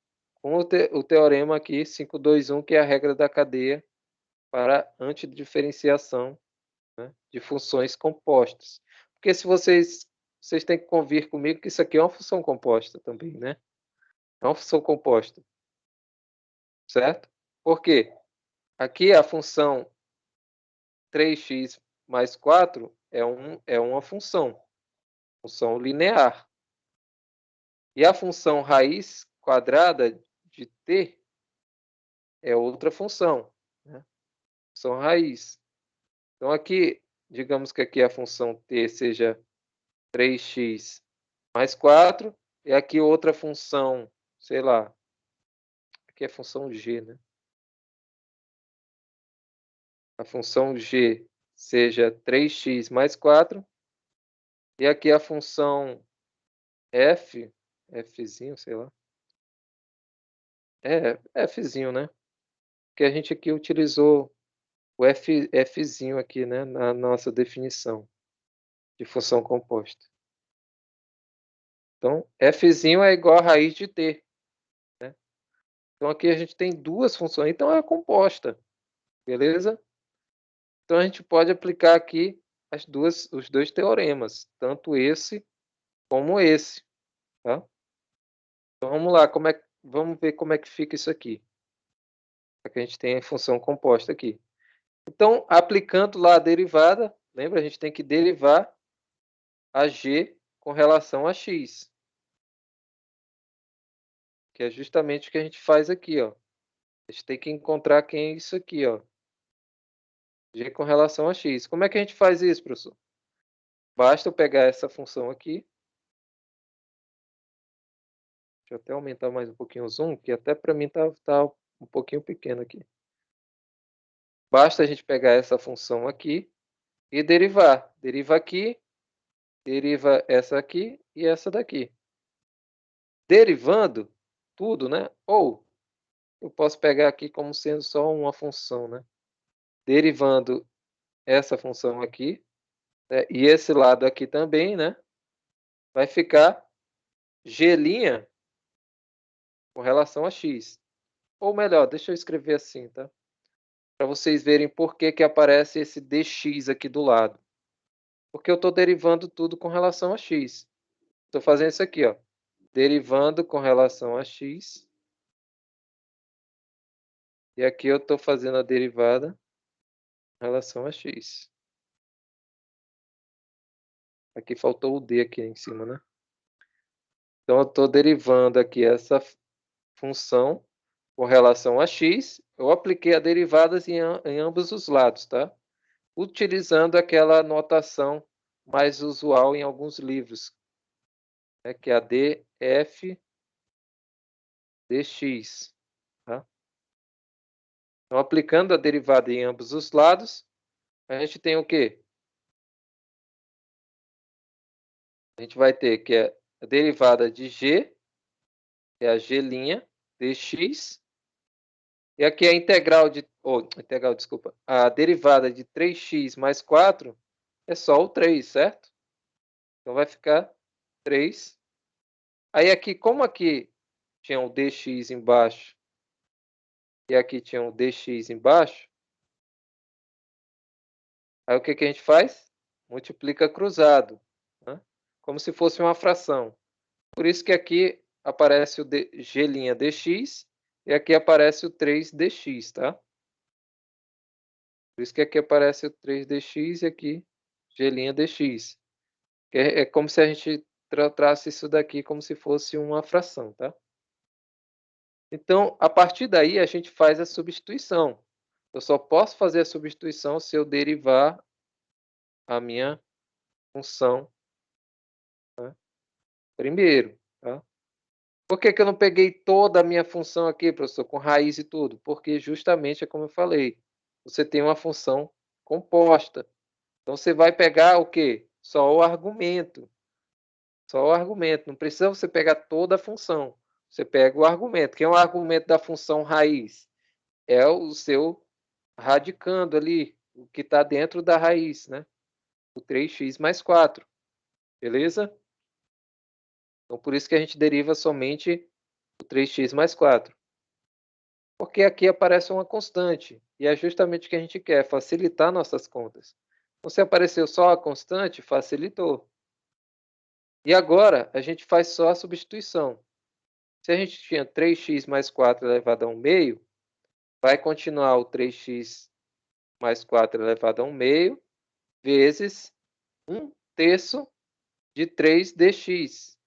com o teorema aqui 521, que é a regra da cadeia para antidiferenciação, né, de funções compostas. Porque se vocês têm que convir comigo que isso aqui é uma função composta também, né? É uma função composta, certo? Por quê? Aqui a função 3x mais 4 é uma função linear. E a função raiz quadrada de t é outra função, né? Função raiz. Então, aqui, digamos que aqui a função t seja 3x mais 4, e aqui outra função, sei lá, aqui é função g, né? A função g seja 3x mais 4, e aqui a função fzinho, sei lá, fzinho, né? Que a gente aqui utilizou o fzinho aqui, né, na nossa definição de função composta. Então, fzinho é igual a raiz de t, né? Então, aqui a gente tem duas funções, então é composta, beleza? Então, a gente pode aplicar aqui os dois teoremas, tanto esse como esse, tá? Então, vamos lá, vamos ver como é que fica isso aqui. Aqui a gente tem a função composta aqui. Então, aplicando lá a derivada, lembra? A gente tem que derivar a g com relação a x. Que é justamente o que a gente faz aqui, ó. A gente tem que encontrar quem é isso aqui, ó. G com relação a x. Como é que a gente faz isso, professor? Basta eu pegar essa função aqui. Deixa eu até aumentar mais um pouquinho o zoom, que até para mim tá um pouquinho pequeno aqui. Basta a gente pegar essa função aqui e derivar. Deriva aqui, deriva essa aqui e essa daqui. Derivando tudo, né? Ou eu posso pegar aqui como sendo só uma função, né? Derivando essa função aqui, né? E esse lado aqui também, né? Vai ficar g' com relação a x. Ou melhor, deixa eu escrever assim, tá? Para vocês verem por que que aparece esse dx aqui do lado. Porque eu estou derivando tudo com relação a x. Estou fazendo isso aqui, ó. Derivando com relação a x. E aqui eu estou fazendo a derivada com relação a x. Aqui faltou o d aqui em cima, né? Então, eu estou derivando aqui essa função com relação a x. Eu apliquei a derivadas em ambos os lados, tá? Utilizando aquela notação mais usual em alguns livros, né? Que é a df dx. Tá? Então, aplicando a derivada em ambos os lados, a gente tem o quê? A gente vai ter que é a derivada de g, que é a g' dx, e aqui a integral de, desculpa, a derivada de 3x mais 4 é só o 3, certo? Então vai ficar 3. Aí aqui, como aqui tinha o dx embaixo e aqui tinha o dx embaixo, aí o que que a gente faz? Multiplica cruzado, né? Como se fosse uma fração. Por isso que aqui aparece o g' dx e aqui aparece o 3dx, tá? Por isso que aqui aparece o 3dx e aqui g' dx. É como se a gente tratasse isso daqui como se fosse uma fração, tá? Então, a partir daí, a gente faz a substituição. Eu só posso fazer a substituição se eu derivar a minha função, tá? Primeiro, tá? Por que que eu não peguei toda a minha função aqui, professor, com raiz e tudo? Porque justamente é como eu falei, você tem uma função composta. Então, você vai pegar o quê? Só o argumento. Só o argumento. Não precisa você pegar toda a função. Você pega o argumento. Quem é o argumento da função raiz? É o seu radicando ali, o que está dentro da raiz, né? O 3x mais 4. Beleza? Então, por isso que a gente deriva somente o 3x mais 4. Porque aqui aparece uma constante. E é justamente o que a gente quer, facilitar nossas contas. Então, se apareceu só a constante, facilitou. E agora, a gente faz só a substituição. Se a gente tinha 3x mais 4 elevado a 1 meio, vai continuar o 3x mais 4 elevado a 1 meio vezes 1/3 de 3dx.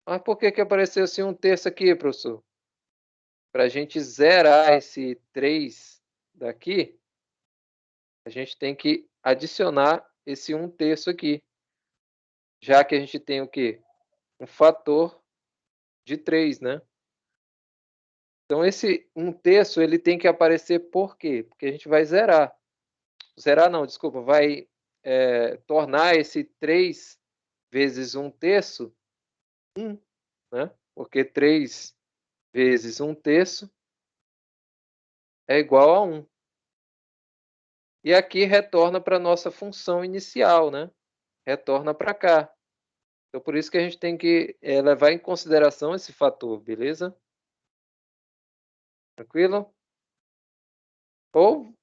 Mas por que que apareceu assim 1/3 aqui, professor? Para a gente zerar esse 3 daqui, a gente tem que adicionar esse 1/3 aqui. Já que a gente tem o quê? Um fator de 3, né? Então, esse 1/3 ele tem que aparecer por quê? Porque a gente vai zerar. Zerar não, desculpa. Vai tornar esse 3 vezes 1/3, 1, né? Porque 3 vezes 1/3 é igual a 1. E aqui retorna para a nossa função inicial, né? Retorna para cá. Então, por isso que a gente tem que levar em consideração esse fator, beleza? Tranquilo? Ou,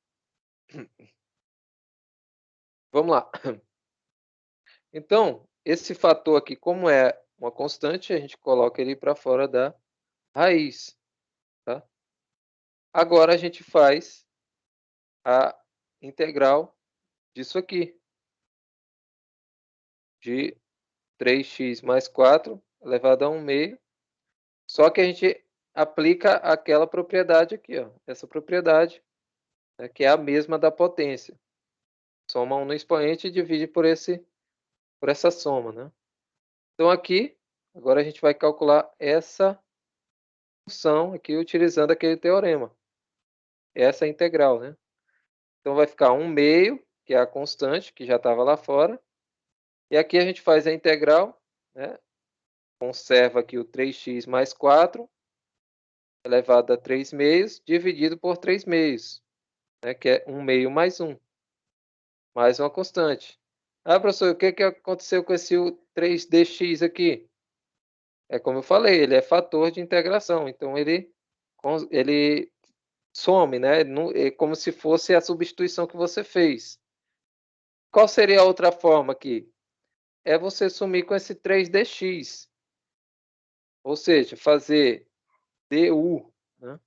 vamos lá. Então, esse fator aqui, como é uma constante, a gente coloca ele para fora da raiz, tá? Agora a gente faz a integral disso aqui, de 3x mais 4 elevado a 1 meio, só que a gente aplica aquela propriedade aqui, ó, essa propriedade, né, que é a mesma da potência. Soma 1 no expoente e divide por essa soma, né? Então aqui, agora a gente vai calcular essa função aqui utilizando aquele teorema. Essa integral, né? Então vai ficar 1 meio, que é a constante, que já estava lá fora. E aqui a gente faz a integral, né? Conserva aqui o 3x mais 4. elevado a 3 meios, dividido por 3 meios, né, que é 1 meio mais 1, mais uma constante. Ah, professor, o que aconteceu com esse 3dx aqui? É como eu falei, ele é fator de integração, então ele some, né? É como se fosse a substituição que você fez. Qual seria a outra forma aqui? É você sumir com esse 3dx, ou seja, fazer du, né?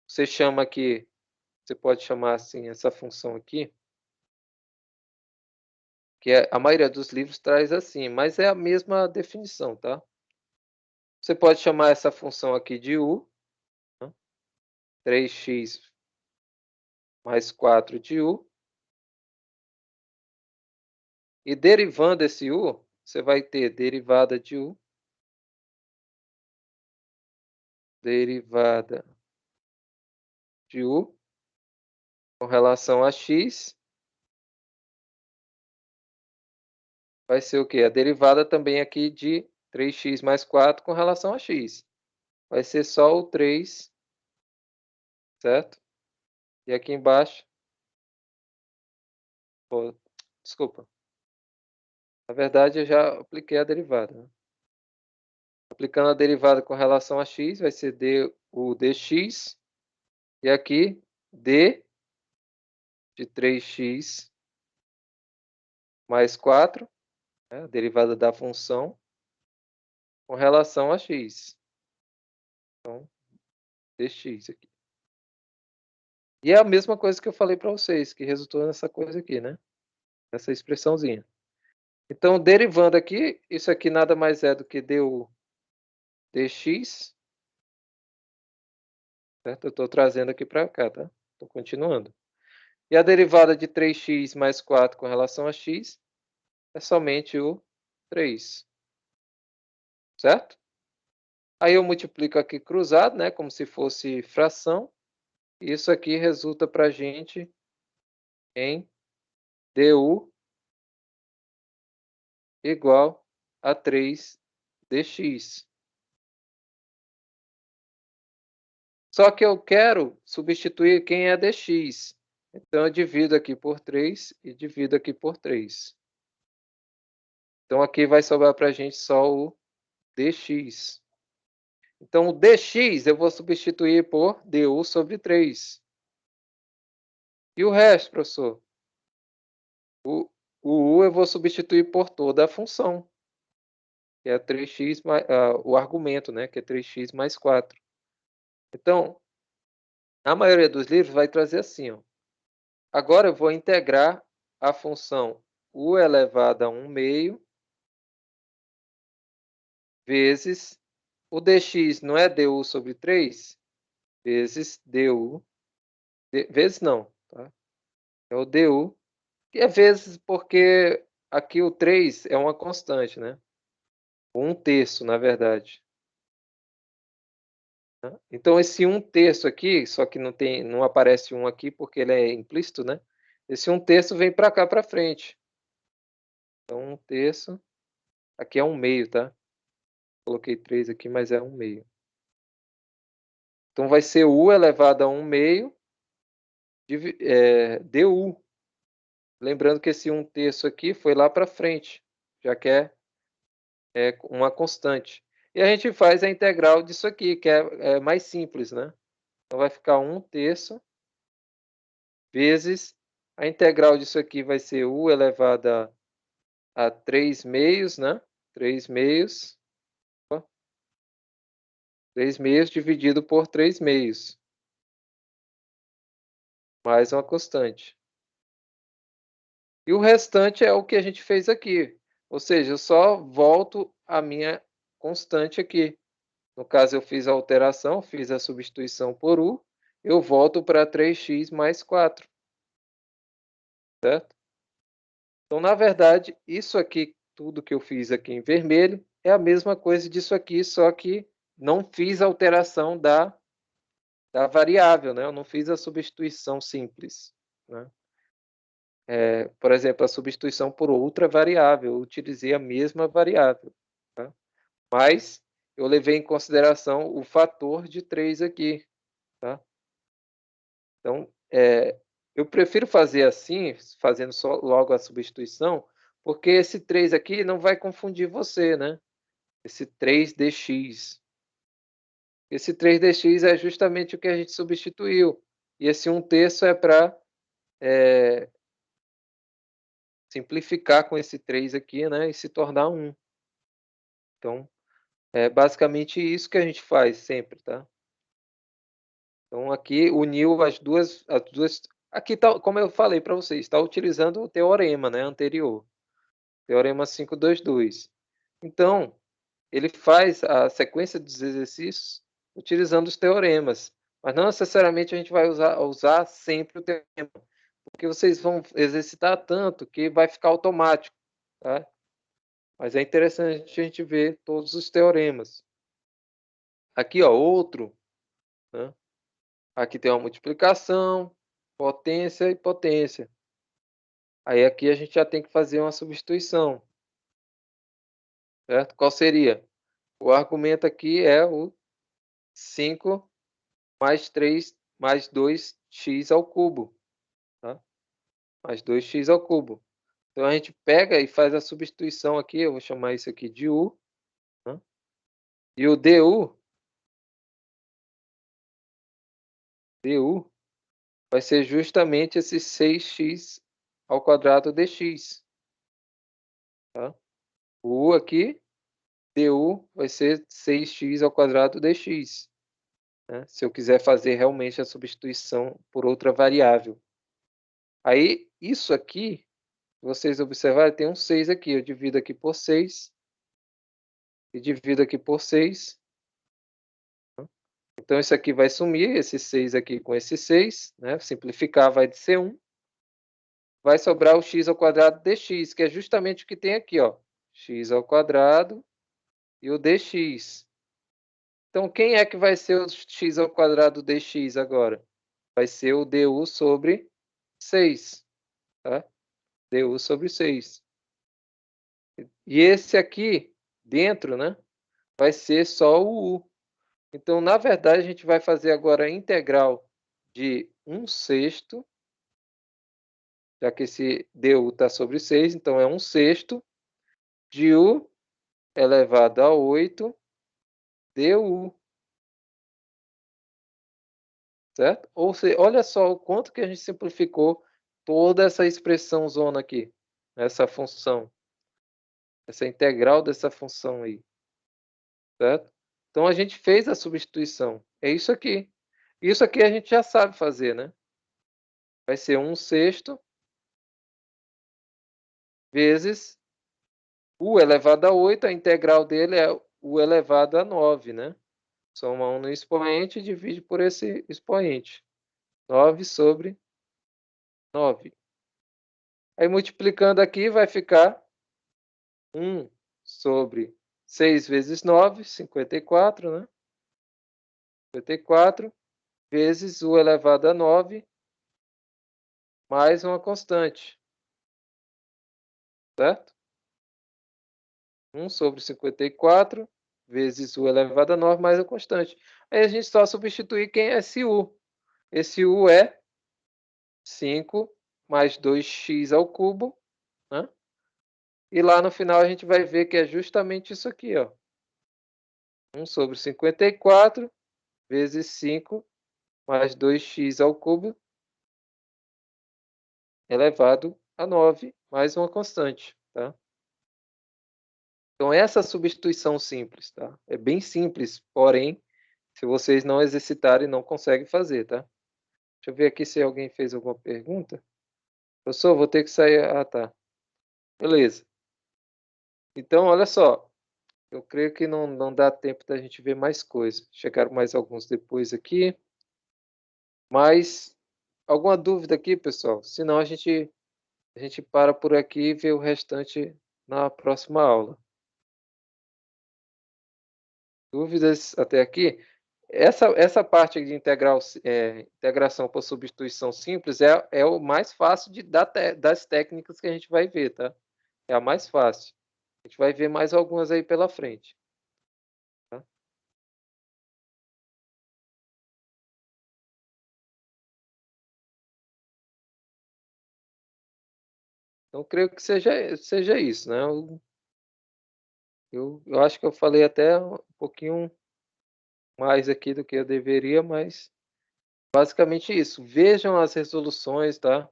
Você chama aqui, você pode chamar assim essa função aqui, que a maioria dos livros traz assim, mas é a mesma definição, tá? Você pode chamar essa função aqui de u, né? 3x mais 4 de u, e derivando esse u, você vai ter derivada de u, derivada de u com relação a x, vai ser o quê? A derivada também aqui de 3x mais 4 com relação a x. Vai ser só o 3, certo? E aqui embaixo, desculpa. Na verdade, eu já apliquei a derivada, né? Aplicando a derivada com relação a x, vai ser o dx. E aqui, d de 3x mais 4, né, a derivada da função, com relação a x. Então, dx aqui. E é a mesma coisa que eu falei para vocês, que resultou nessa coisa aqui, né? Essa expressãozinha. Então, derivando aqui, isso aqui nada mais é do que du dx, certo? Eu estou trazendo aqui para cá, tá? Estou continuando. E a derivada de 3x mais 4 com relação a x é somente o 3, certo? Aí eu multiplico aqui cruzado, né? Como se fosse fração. E isso aqui resulta para a gente em du igual a 3 dx. Só que eu quero substituir quem é dx. Então, eu divido aqui por 3 e divido aqui por 3. Então, aqui vai sobrar para a gente só o dx. Então, o dx eu vou substituir por du sobre 3. E o resto, professor? O u eu vou substituir por toda a função, que é 3x, o argumento, né, que é 3x mais 4. Então, a maioria dos livros vai trazer assim, ó. Agora eu vou integrar a função u elevado a 1 meio vezes o dx não é du sobre 3, vezes du, vezes não, tá? É o du, que é vezes porque aqui o 3 é uma constante, né? 1/3, na verdade. Então, esse 1/3 aqui, só que não aparece 1 aqui porque ele é implícito, né? Esse 1/3 vem para cá para frente. Então, 1/3, aqui é 1 meio, tá? Coloquei 3 aqui, mas é 1 meio. Então, vai ser u elevado a 1 meio du. Lembrando que esse 1/3 aqui foi lá para frente, já que é uma constante. E a gente faz a integral disso aqui, que é mais simples, né? Então, vai ficar 1/3 vezes a integral disso aqui vai ser u elevado a 3 meios, né? 3 meios. 3 meios dividido por 3 meios. Mais uma constante. E o restante é o que a gente fez aqui. Ou seja, eu só volto a minha constante aqui. No caso, eu fiz a alteração, fiz a substituição por u. Eu volto para 3x mais 4. Certo? Então, na verdade, isso aqui, tudo que eu fiz aqui em vermelho, é a mesma coisa disso aqui, só que não fiz a alteração da variável, né? Eu não fiz a substituição simples, né? Por exemplo, a substituição por outra variável, eu utilizei a mesma variável, tá? Mas eu levei em consideração o fator de 3 aqui, tá? Então, eu prefiro fazer assim, fazendo só logo a substituição, porque esse 3 aqui não vai confundir você, né? Esse 3dx. Esse 3dx é justamente o que a gente substituiu. E esse 1/3 é para simplificar com esse 3 aqui, né? E se tornar 1. Então, é basicamente isso que a gente faz sempre, tá? Então, aqui uniu as duas. Aqui tá, como eu falei para vocês, está utilizando o teorema, né, anterior. Teorema 522. Então, ele faz a sequência dos exercícios utilizando os teoremas. Mas não necessariamente a gente vai usar sempre o teorema, porque vocês vão exercitar tanto que vai ficar automático, tá? Mas é interessante a gente ver todos os teoremas. Aqui, ó, outro, né? Aqui tem uma multiplicação, potência e potência. Aí aqui a gente já tem que fazer uma substituição, certo? Qual seria? O argumento aqui é o 5 mais 3 mais 2x ao cubo, tá? Mais 2x ao cubo. Então a gente pega e faz a substituição aqui, eu vou chamar isso aqui de u, né? E o du vai ser justamente esse 6x ao quadrado dx, tá? O u aqui, du vai ser 6x ao quadrado dx, né? Se eu quiser fazer realmente a substituição por outra variável. Aí, isso aqui, vocês observarem, tem um 6 aqui. Eu divido aqui por 6 e divido aqui por 6. Então, isso aqui vai sumir, esse 6 aqui com esse 6, né? Simplificar vai de ser 1. Vai sobrar o x ao quadrado dx, que é justamente o que tem aqui, ó. X ao quadrado e o dx. Então, quem é que vai ser o x ao quadrado dx agora? Vai ser o du sobre 6, tá? Du sobre 6. E esse aqui, dentro, né? Vai ser só o u. Então, na verdade, a gente vai fazer agora a integral de 1/6, já que esse du está sobre 6, então é 1/6 de u elevado a 8 du, certo? Ou seja, olha só o quanto que a gente simplificou toda essa expressão zona aqui, essa função, essa integral dessa função aí, certo? Então, a gente fez a substituição. É isso aqui. Isso aqui a gente já sabe fazer, né? Vai ser 1/6 vezes u elevado a 8, a integral dele é u elevado a 9, né? Soma 1 no expoente e divide por esse expoente. 9 sobre 9. Aí, multiplicando aqui, vai ficar 1 sobre 6 vezes 9, 54, né? 54 vezes u elevado a 9, mais uma constante, certo? 1 sobre 54 vezes u elevado a 9 mais a constante. Aí a gente só substitui quem é esse u. Esse u é 5 mais 2x ao cubo, né? E lá no final a gente vai ver que é justamente isso aqui, ó. 1 sobre 54 vezes 5 mais 2x ao cubo elevado a 9 mais uma constante, tá? Então, essa substituição simples, tá? É bem simples, porém, se vocês não exercitarem, não conseguem fazer, tá? Deixa eu ver aqui se alguém fez alguma pergunta. Professor, vou ter que sair. Ah, tá. Beleza. Então, olha só. Eu creio que não dá tempo da gente ver mais coisas. Chegaram mais alguns depois aqui. Mas, alguma dúvida aqui, pessoal? Senão, a gente para por aqui e vê o restante na próxima aula. Dúvidas até aqui? Essa parte de integração por substituição simples é o mais fácil das técnicas que a gente vai ver, tá? É a mais fácil. A gente vai ver mais algumas aí pela frente. Tá? Então, creio que seja isso, né? Eu acho que eu falei até um pouquinho mais aqui do que eu deveria, mas basicamente isso. Vejam as resoluções, tá?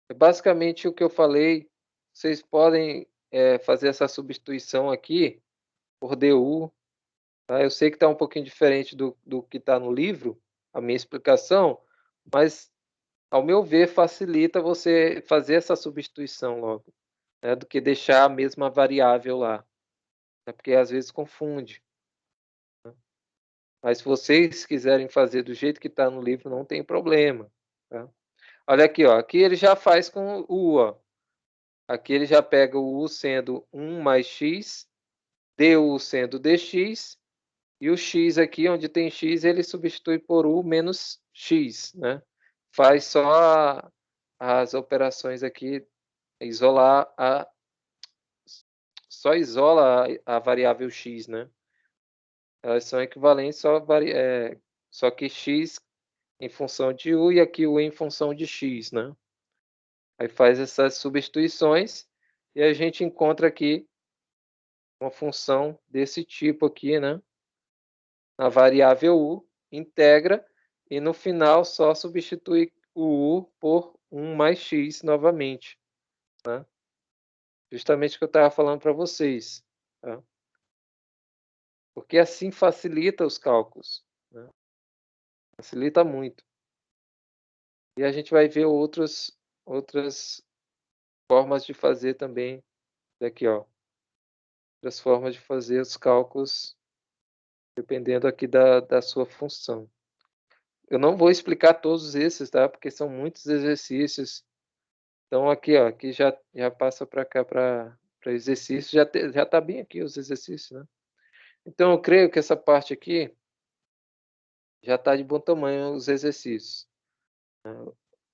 É basicamente o que eu falei. Vocês podem fazer essa substituição aqui por DU. Tá? Eu sei que está um pouquinho diferente do que está no livro, a minha explicação, mas, ao meu ver, facilita você fazer essa substituição logo, né, do que deixar a mesma variável lá, né, porque às vezes confunde. Né? Mas se vocês quiserem fazer do jeito que está no livro, não tem problema. Tá? Olha aqui, ó, aqui ele já faz com o U. Ó. Aqui ele já pega o U sendo 1 mais x, du sendo dx, e o x aqui, onde tem x, ele substitui por u menos x, né? Faz só as operações aqui, só isola a variável x, né? Elas são equivalentes, só que x em função de u e aqui u em função de x, né? Aí faz essas substituições e a gente encontra aqui uma função desse tipo aqui, né? Na variável u, integra e no final só substitui o u por 1 mais x novamente. Né? Justamente o que eu estava falando para vocês. Tá? Porque assim facilita os cálculos. Né? Facilita muito. E a gente vai ver outras formas de fazer também. Daqui, ó. Outras formas de fazer os cálculos dependendo aqui da sua função. Eu não vou explicar todos esses, tá? Porque são muitos exercícios. Então, aqui, ó, aqui já passa para cá para exercício, já está bem aqui os exercícios, né? Então, eu creio que essa parte aqui já está de bom tamanho os exercícios.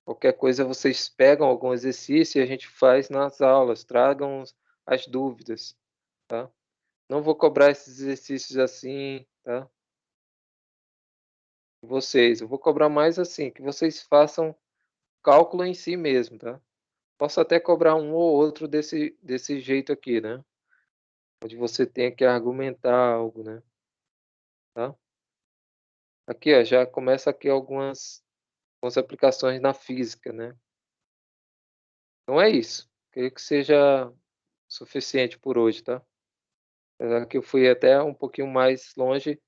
Qualquer coisa vocês pegam algum exercício e a gente faz nas aulas, tragam as dúvidas, tá? Não vou cobrar esses exercícios assim, tá? Eu vou cobrar mais assim, que vocês façam cálculo em si mesmo, tá? Posso até cobrar um ou outro desse jeito aqui, né? Onde você tem que argumentar algo, né? Tá? Aqui, ó, já começa aqui algumas aplicações na física, né? Então é isso. Creio que seja suficiente por hoje, tá? Apesar que eu fui até um pouquinho mais longe,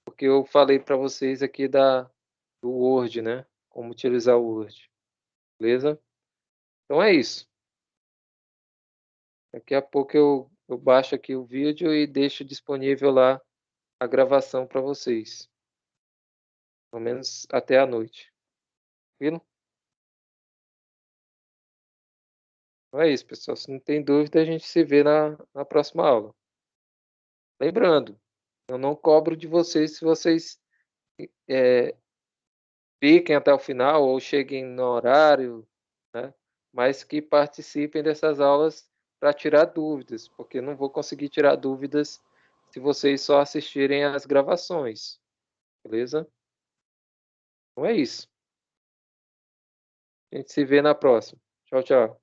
porque eu falei para vocês aqui do Word, né? Como utilizar o Word. Beleza? Então é isso. Daqui a pouco eu baixo aqui o vídeo e deixo disponível lá a gravação para vocês. Pelo menos até a noite. Viram? Então é isso, pessoal. Se não tem dúvida, a gente se vê na próxima aula. Lembrando, eu não cobro de vocês se vocês fiquem até o final ou cheguem no horário, né? Mas que participem dessas aulas para tirar dúvidas, porque eu não vou conseguir tirar dúvidas se vocês só assistirem às gravações. Beleza? Então é isso. A gente se vê na próxima. Tchau, tchau.